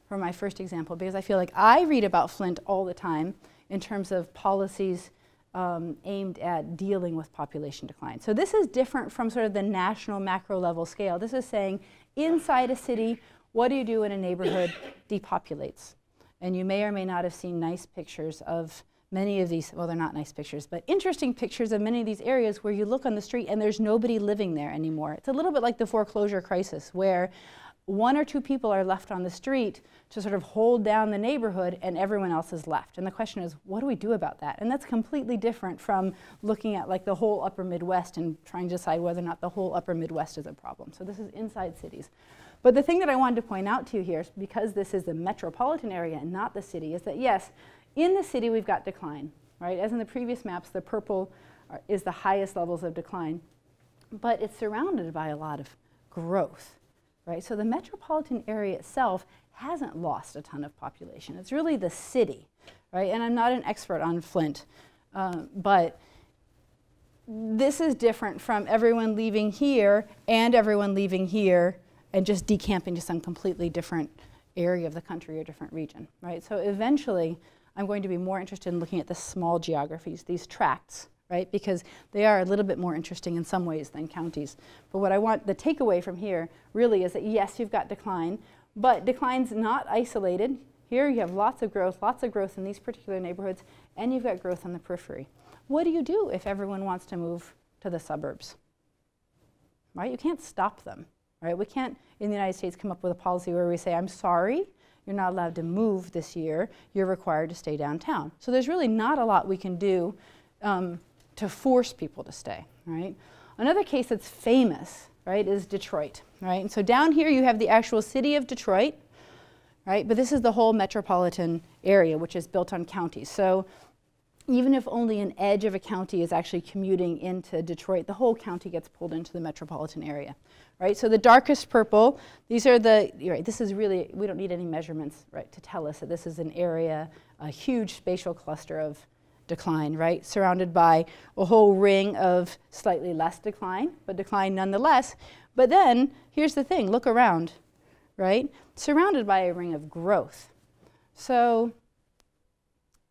for my first example because I feel like I read about Flint all the time in terms of policies aimed at dealing with population decline. So this is different from sort of the national macro level scale. This is saying inside a city, what do you do when a neighborhood depopulates? And you may or may not have seen nice pictures of many of these, well, they're not nice pictures, but interesting pictures of many of these areas where you look on the street and there's nobody living there anymore. It's a little bit like the foreclosure crisis, where one or two people are left on the street to sort of hold down the neighborhood and everyone else is left. And the question is, what do we do about that? And that's completely different from looking at like the whole upper Midwest and trying to decide whether or not the whole upper Midwest is a problem. So this is inside cities. But the thing that I wanted to point out to you here, because this is the metropolitan area and not the city, is that yes, in the city, we've got decline, right? As in the previous maps, the purple is the highest levels of decline, but it's surrounded by a lot of growth, right? So the metropolitan area itself hasn't lost a ton of population. It's really the city, right? And I'm not an expert on Flint, but this is different from everyone leaving here and everyone leaving here and just decamping to some completely different area of the country or different region, right? So eventually, I'm going to be more interested in looking at the small geographies, these tracts, right? Because they are a little bit more interesting in some ways than counties. But what I want, the takeaway from here really is that yes, you've got decline, but decline's not isolated. Here you have lots of growth in these particular neighborhoods, and you've got growth on the periphery. What do you do if everyone wants to move to the suburbs? Right? You can't stop them, right? We can't, in the United States, come up with a policy where we say, I'm sorry, you're not allowed to move this year, you're required to stay downtown. So there's really not a lot we can do to force people to stay, right? Another case that's famous, right, is Detroit, right? And so down here you have the actual city of Detroit, right? But this is the whole metropolitan area, which is built on counties. So even if only an edge of a county is actually commuting into Detroit, the whole county gets pulled into the metropolitan area, right? So the darkest purple, these are the, right, this is really, we don't need any measurements, right, to tell us that this is an area, a huge spatial cluster of decline, right, surrounded by a whole ring of slightly less decline, but decline nonetheless. But then, here's the thing, look around, right? Surrounded by a ring of growth. So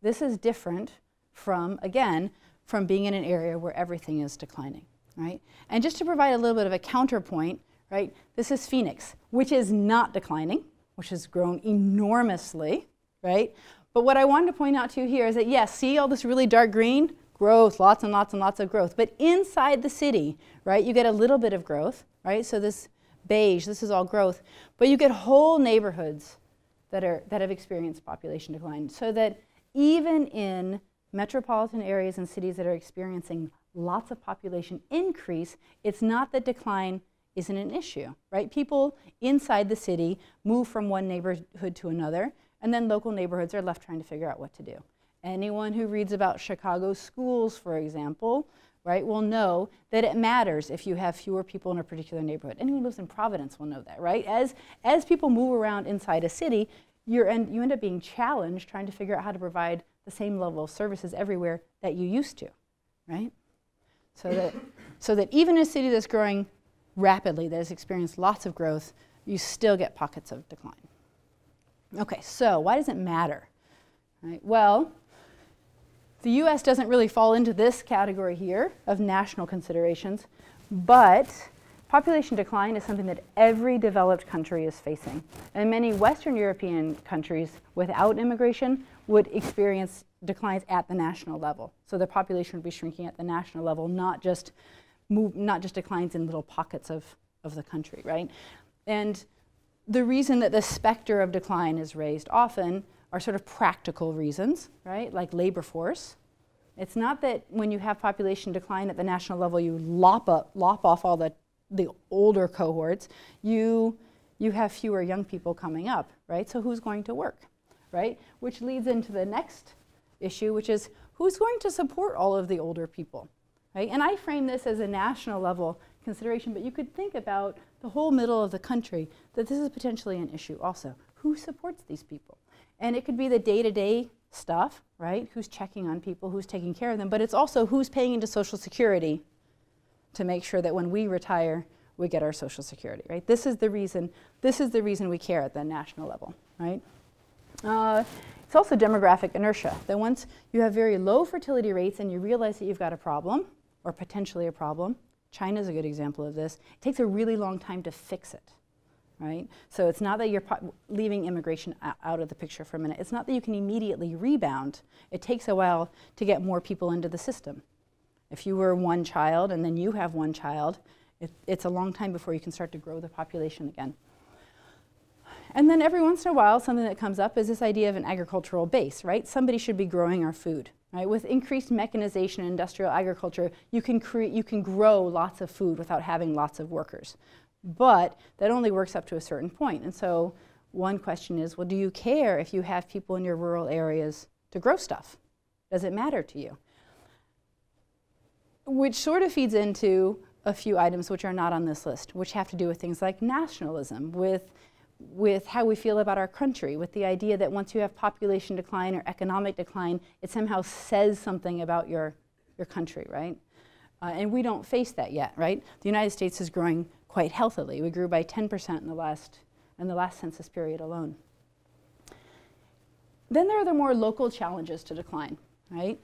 this is different from, again, from being in an area where everything is declining, right? And just to provide a little bit of a counterpoint, right, this is Phoenix, which is not declining, which has grown enormously, right? But what I wanted to point out to you here is that, yes, see all this really dark green? Growth, lots and lots and lots of growth. But inside the city, right, you get a little bit of growth, right? So this beige, this is all growth. But you get whole neighborhoods that have experienced population decline. So that even in metropolitan areas and cities that are experiencing lots of population increase, it's not that decline isn't an issue, right? People inside the city move from one neighborhood to another, and then local neighborhoods are left trying to figure out what to do. Anyone who reads about Chicago schools, for example, right, will know that it matters if you have fewer people in a particular neighborhood. Anyone who lives in Providence will know that, right? As people move around inside a city, you end up being challenged trying to figure out how to provide the same level of services everywhere that you used to, right? So that even in a city that's growing rapidly, that has experienced lots of growth, you still get pockets of decline. Okay, so why does it matter? Right? Well, the US doesn't really fall into this category here of national considerations, but population decline is something that every developed country is facing. And many Western European countries without immigration would experience declines at the national level. So their population would be shrinking at the national level, not just declines in little pockets of the country, right? And the reason that the specter of decline is raised often are sort of practical reasons, right? Like labor force. It's not that when you have population decline at the national level, you lop off all the older cohorts. You have fewer young people coming up, right? So who's going to work, right? Which leads into the next issue, which is who's going to support all of the older people, right? And I frame this as a national level consideration, but you could think about the whole middle of the country, that this is potentially an issue also. Who supports these people? And it could be the day-to-day stuff, right? Who's checking on people, who's taking care of them, but it's also who's paying into Social Security to make sure that when we retire, we get our Social Security, right? This is the reason we care at the national level, right? It's also demographic inertia, that once you have very low fertility rates and you realize that you've got a problem, or potentially a problem, China's a good example of this, it takes a really long time to fix it, right? So it's not that you're leaving immigration out of the picture for a minute. It's not that you can immediately rebound. It takes a while to get more people into the system. If you were one child and then you have one child, it's a long time before you can start to grow the population again. And then every once in a while, something that comes up is this idea of an agricultural base, right? Somebody should be growing our food, right? With increased mechanization and industrial agriculture, you can grow lots of food without having lots of workers. But that only works up to a certain point. And so one question is, well, do you care if you have people in your rural areas to grow stuff? Does it matter to you? Which sort of feeds into a few items which are not on this list, which have to do with things like nationalism, with how we feel about our country, with the idea that once you have population decline or economic decline, it somehow says something about your country, right? And we don't face that yet, right? The United States is growing quite healthily. We grew by 10% in the last census period alone. Then there are the more local challenges to decline, right?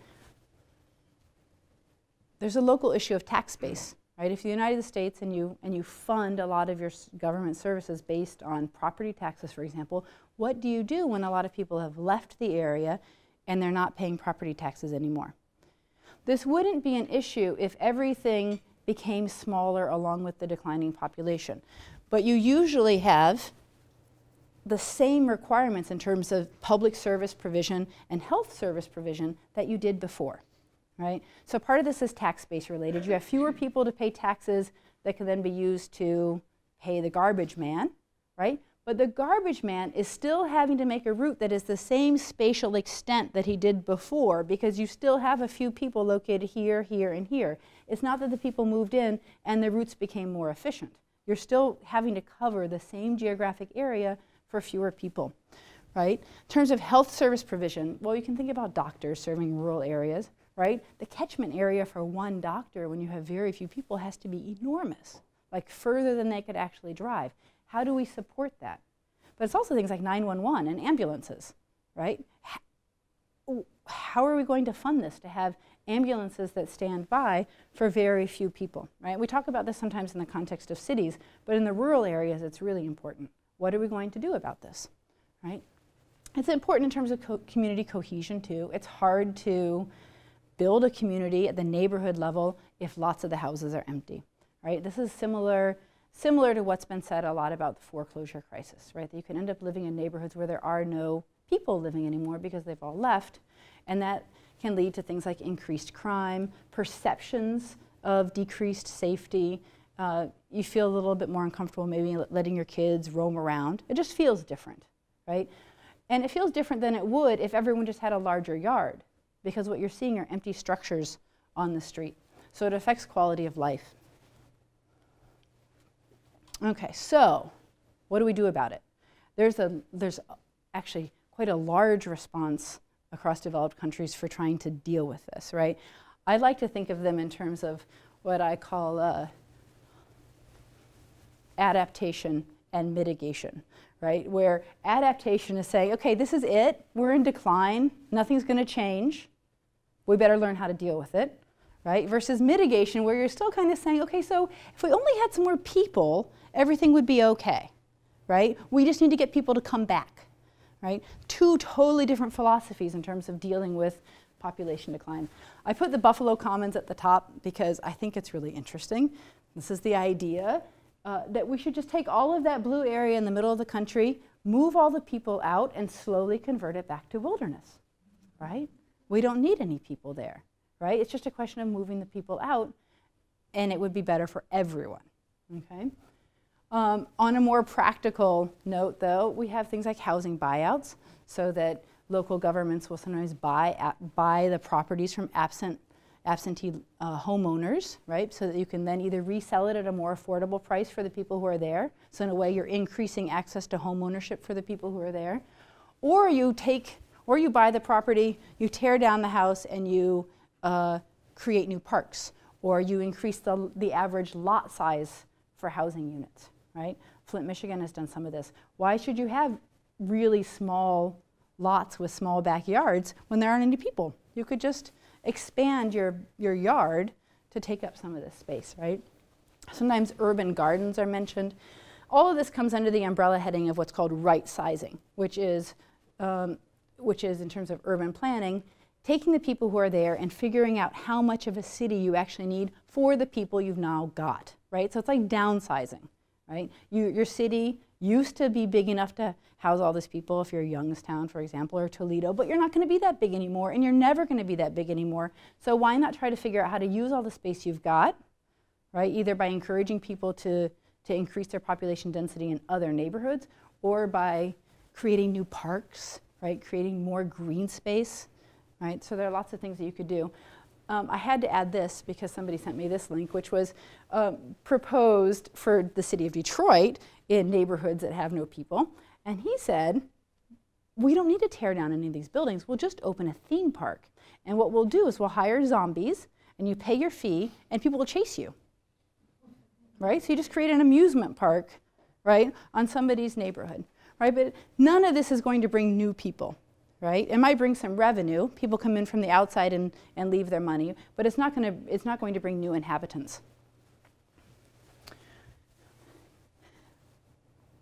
There's a local issue of tax base, right? If the United States and you fund a lot of your government services based on property taxes, for example, what do you do when a lot of people have left the area and they're not paying property taxes anymore? This wouldn't be an issue if everything became smaller along with the declining population. But you usually have the same requirements in terms of public service provision and health service provision that you did before, right? So part of this is tax base related. You have fewer people to pay taxes that can then be used to pay the garbage man, right? But the garbage man is still having to make a route that is the same spatial extent that he did before, because you still have a few people located here, here, and here. It's not that the people moved in and the routes became more efficient. You're still having to cover the same geographic area for fewer people, right? In terms of health service provision, well, you can think about doctors serving rural areas, right? The catchment area for one doctor when you have very few people has to be enormous, like further than they could actually drive. How do we support that? But it's also things like 911 and ambulances, right? How are we going to fund this, to have ambulances that stand by for very few people, right? We talk about this sometimes in the context of cities, but in the rural areas it's really important. What are we going to do about this, right? It's important in terms of community cohesion too. It's hard to build a community at the neighborhood level if lots of the houses are empty, right? This is similar to what's been said a lot about the foreclosure crisis, right? That you can end up living in neighborhoods where there are no people living anymore because they've all left, and that can lead to things like increased crime, perceptions of decreased safety. You feel a little bit more uncomfortable maybe letting your kids roam around. It just feels different, right? And it feels different than it would if everyone just had a larger yard, because what you're seeing are empty structures on the street. So it affects quality of life. Okay, so what do we do about it? There's actually quite a large response across developed countries for trying to deal with this, right? I like to think of them in terms of what I call adaptation and mitigation, right? Where adaptation is saying, okay, this is it, we're in decline, nothing's going to change, we better learn how to deal with it, right? Versus mitigation, where you're still kind of saying, okay, so if we only had some more people, everything would be okay, right? We just need to get people to come back, right? Two totally different philosophies in terms of dealing with population decline. I put the Buffalo Commons at the top because I think it's really interesting. This is the idea that we should just take all of that blue area in the middle of the country, move all the people out, and slowly convert it back to wilderness, right? We don't need any people there, right? It's just a question of moving the people out, and it would be better for everyone, okay? On a more practical note, though, we have things like housing buyouts, so that local governments will sometimes buy the properties from absentee homeowners, right? So that you can then either resell it at a more affordable price for the people who are there. So in a way, you're increasing access to home ownership for the people who are there. Or you buy the property, you tear down the house, and you create new parks. Or you increase the average lot size for housing units, right? Flint, Michigan has done some of this. Why should you have really small lots with small backyards when there aren't any people? You could just expand your yard to take up some of this space, right? Sometimes urban gardens are mentioned. All of this comes under the umbrella heading of what's called right sizing, which is in terms of urban planning, taking the people who are there and figuring out how much of a city you actually need for the people you've now got, right? So it's like downsizing, right? Your city used to be big enough to house all these people if you're Youngstown, for example, or Toledo, but you're not going to be that big anymore, and you're never going to be that big anymore. So why not try to figure out how to use all the space you've got, right? Either by encouraging people to increase their population density in other neighborhoods, or by creating new parks, right? Creating more green space, right? So there are lots of things that you could do. I had to add this because somebody sent me this link, which was proposed for the city of Detroit in neighborhoods that have no people. And he said, we don't need to tear down any of these buildings. We'll just open a theme park. And what we'll do is we'll hire zombies, and you pay your fee, and people will chase you, right? So you just create an amusement park, right, on somebody's neighborhood, right? But none of this is going to bring new people, right? It might bring some revenue. People come in from the outside and leave their money, but it's not going to bring new inhabitants.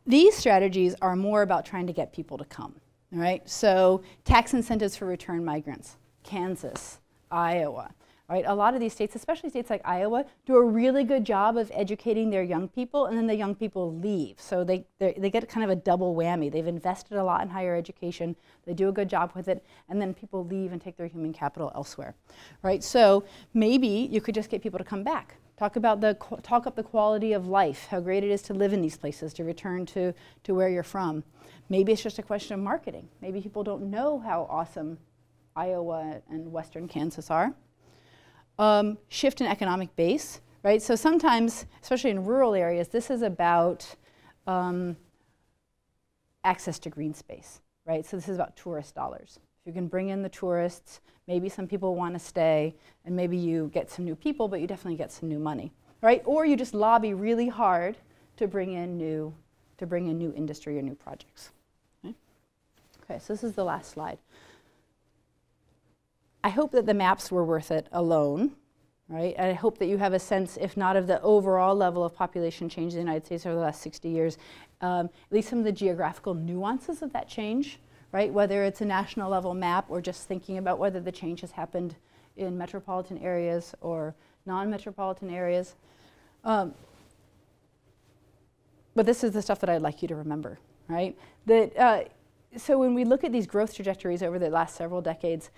These strategies are more about trying to get people to come, right? So tax incentives for return migrants, Kansas, Iowa, right? A lot of these states, especially states like Iowa, do a really good job of educating their young people, and then the young people leave. So they get kind of a double whammy. They've invested a lot in higher education, they do a good job with it, and then people leave and take their human capital elsewhere, right? So maybe you could just get people to come back. Talk up the quality of life, how great it is to live in these places, to return to where you're from. Maybe it's just a question of marketing. Maybe people don't know how awesome Iowa and western Kansas are. Shift in economic base, right? So sometimes, especially in rural areas, this is about access to green space, right? So this is about tourist dollars. If you can bring in the tourists, maybe some people want to stay, and maybe you get some new people, but you definitely get some new money, right? Or you just lobby really hard to bring in new industry or new projects. Okay, so this is the last slide. I hope that the maps were worth it alone, right? I hope that you have a sense, if not of the overall level of population change in the United States over the last 60 years, at least some of the geographical nuances of that change, right? Whether it's a national level map or just thinking about whether the change has happened in metropolitan areas or non-metropolitan areas. But this is the stuff that I'd like you to remember, right? So when we look at these growth trajectories over the last several decades,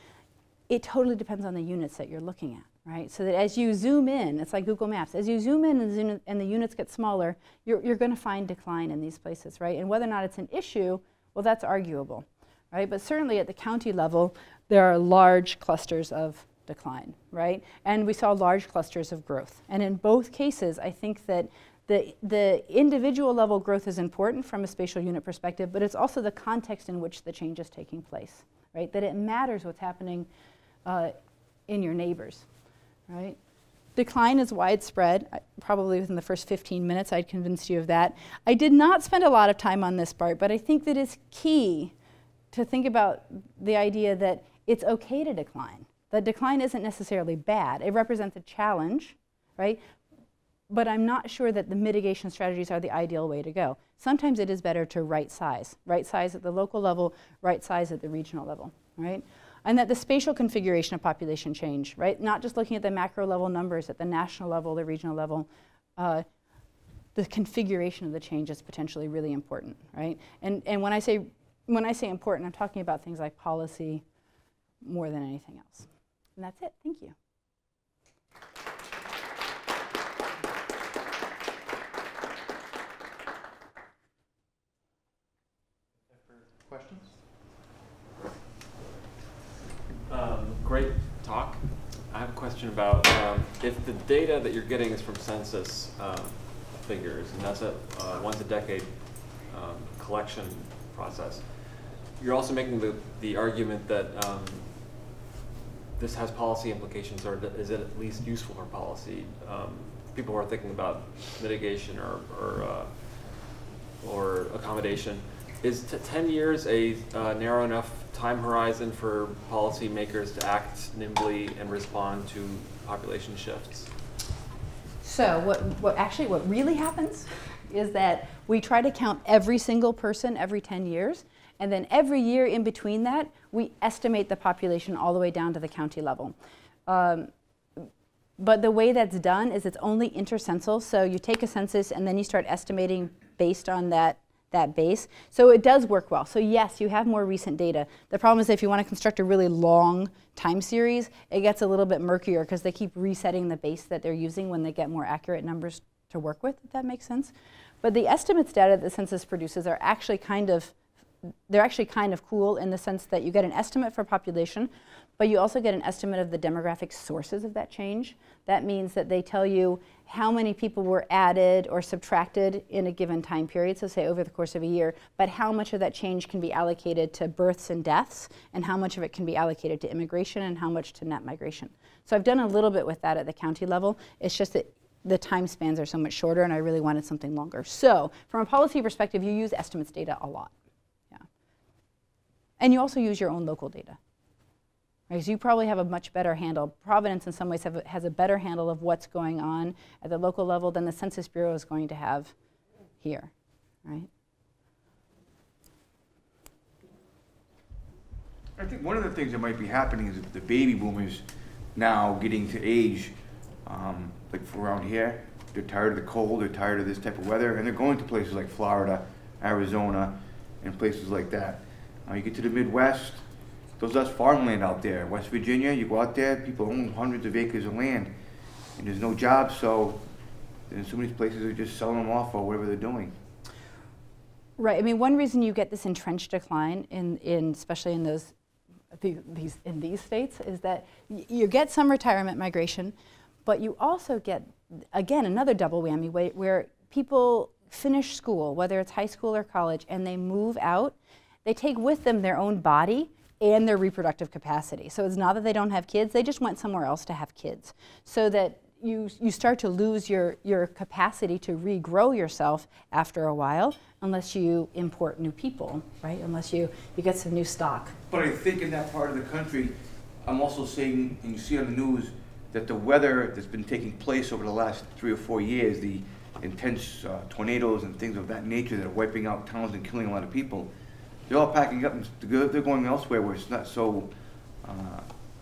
it totally depends on the units that you're looking at, right? So that as you zoom in, it's like Google Maps, as you zoom in and the units get smaller, you're going to find decline in these places, right? And whether or not it's an issue, well, that's arguable, right? But certainly at the county level, there are large clusters of decline, right? And we saw large clusters of growth. And in both cases, I think that the individual level growth is important from a spatial unit perspective, but it's also the context in which the change is taking place, right? That it matters what's happening in your neighbors, right? Decline is widespread. Probably within the first 15 minutes, I'd convinced you of that. I did not spend a lot of time on this part, but I think that it's key to think about the idea that it's okay to decline. That decline isn't necessarily bad. It represents a challenge, right? But I'm not sure that the mitigation strategies are the ideal way to go. Sometimes it is better to right size at the local level, right size at the regional level, right? And that the spatial configuration of population change, right? Not just looking at the macro level numbers at the national level, the regional level, the configuration of the change is potentially really important, right? And when I say important, I'm talking about things like policy more than anything else. And that's it. Thank you. Questions? Great talk. I have a question about if the data that you're getting is from census figures, and that's a once a decade collection process. You're also making the argument that this has policy implications, or is it at least useful for policy? People who are thinking about mitigation or accommodation. Is 10 years a narrow enough time horizon for policymakers to act nimbly and respond to population shifts? So what really happens is that we try to count every single person every 10 years, and then every year in between that, we estimate the population all the way down to the county level. But the way that's done is it's only intercensal, so you take a census and then you start estimating based on that base. So it does work well. So yes, you have more recent data. The problem is if you want to construct a really long time series, it gets a little bit murkier because they keep resetting the base that they're using when they get more accurate numbers to work with, if that makes sense. But the estimates data that the census produces are actually kind of cool in the sense that you get an estimate for population, but you also get an estimate of the demographic sources of that change. That means that they tell you how many people were added or subtracted in a given time period, so say over the course of a year, but how much of that change can be allocated to births and deaths, and how much of it can be allocated to immigration, and how much to net migration. So I've done a little bit with that at the county level. It's just that the time spans are so much shorter, and I really wanted something longer. So from a policy perspective, you use estimates data a lot. And you also use your own local data. Right? So you probably have a much better handle. Providence in some ways has a better handle of what's going on at the local level than the Census Bureau is going to have here, right? I think one of the things that might be happening is that the baby boomers now getting to age, like for around here, they're tired of the cold, they're tired of this type of weather, and they're going to places like Florida, Arizona, and places like that. You get to the Midwest, there's farmland out there. West Virginia, you go out there, people own hundreds of acres of land, and there's no jobs, so in some of these places are just selling them off or whatever they're doing. Right. I mean, one reason you get this entrenched decline especially in these states is that you get some retirement migration, but you also get, again, another double whammy where people finish school, whether it's high school or college, and they move out. They take with them their own body and their reproductive capacity. So it's not that they don't have kids, they just went somewhere else to have kids. So that you start to lose your capacity to regrow yourself after a while, unless you import new people, right? Unless you get some new stock. But I think in that part of the country, I'm also seeing, and you see on the news, that the weather that's been taking place over the last 3 or 4 years, the intense tornadoes and things of that nature that are wiping out towns and killing a lot of people, they're all packing up and they're going elsewhere where it's not so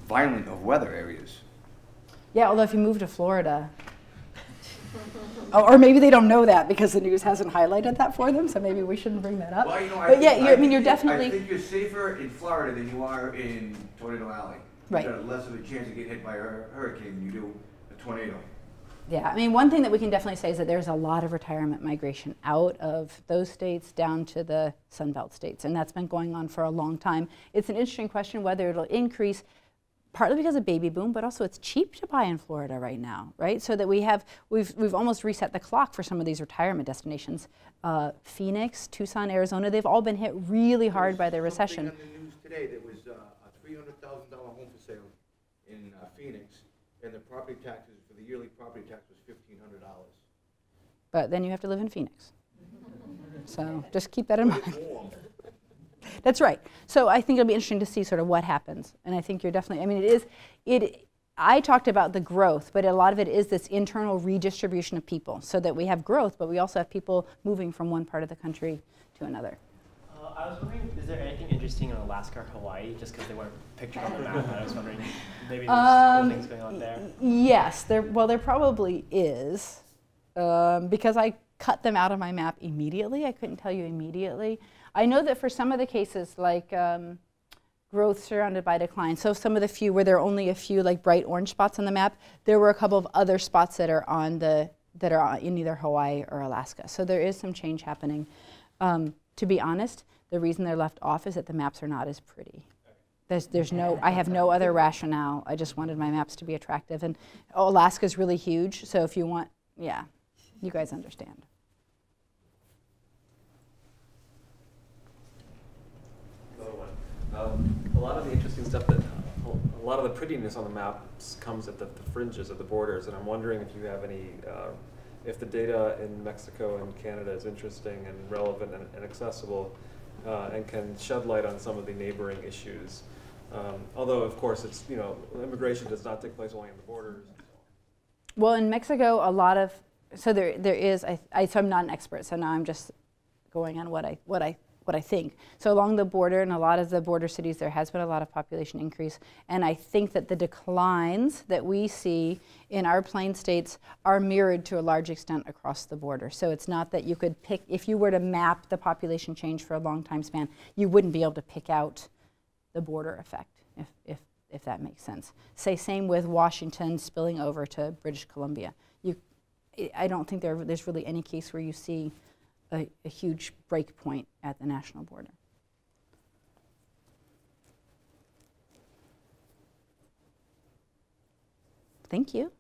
violent of weather areas. Yeah, although if you move to Florida, or maybe they don't know that because the news hasn't highlighted that for them, so maybe we shouldn't bring that up. Well, you know, but yeah, I mean, you're definitely. I think you're safer in Florida than you are in Tornado Alley. Right. You've got less of a chance to get hit by a hurricane than you do a tornado. Yeah, I mean, one thing that we can definitely say is that there's a lot of retirement migration out of those states down to the Sunbelt states, and that's been going on for a long time. It's an interesting question whether it'll increase, partly because of baby boom, but also it's cheap to buy in Florida right now, right? So that we've almost reset the clock for some of these retirement destinations. Phoenix, Tucson, Arizona, they've all been hit really hard by the recession. On the news today, there was a $300,000 home for sale in Phoenix, and the property taxes for the yearly property tax was $1,500. But then you have to live in Phoenix. So just keep that in mind. That's right. So I think it'll be interesting to see sort of what happens. And I think you're definitely, I mean, I talked about the growth, but a lot of it is this internal redistribution of people so that we have growth, but we also have people moving from one part of the country to another. I was wondering, is there anything interesting in Alaska or Hawaii, just because they weren't pictured on the map? I was wondering, maybe there's cool things going on there. Yes, there probably is, because I cut them out of my map immediately. I couldn't tell you immediately. I know that for some of the cases, like growth surrounded by decline, so some of the few where there are only a few like bright orange spots on the map, there were a couple of other spots that are in either Hawaii or Alaska. So there is some change happening. To be honest, the reason they're left off is that the maps are not as pretty. I have no other rationale. I just wanted my maps to be attractive. And Alaska's really huge, so if you want, yeah, you guys understand. A lot of the interesting stuff a lot of the prettiness on the maps comes at the fringes, at the borders, and I'm wondering if you have any, if the data in Mexico and Canada is interesting and relevant and accessible, and can shed light on some of the neighboring issues. Although, of course, it's, immigration does not take place only on the borders. Well, in Mexico, a lot of, so there is, so I'm not an expert, so now I'm just going on what I think. So along the border, in a lot of the border cities, there has been a lot of population increase, and I think that the declines that we see in our plain states are mirrored to a large extent across the border. So it's not that you could pick, if you were to map the population change for a long time span, you wouldn't be able to pick out the border effect, if that makes sense. Say same with Washington spilling over to British Columbia. I don't think there's really any case where you see a huge break point at the national border. Thank you.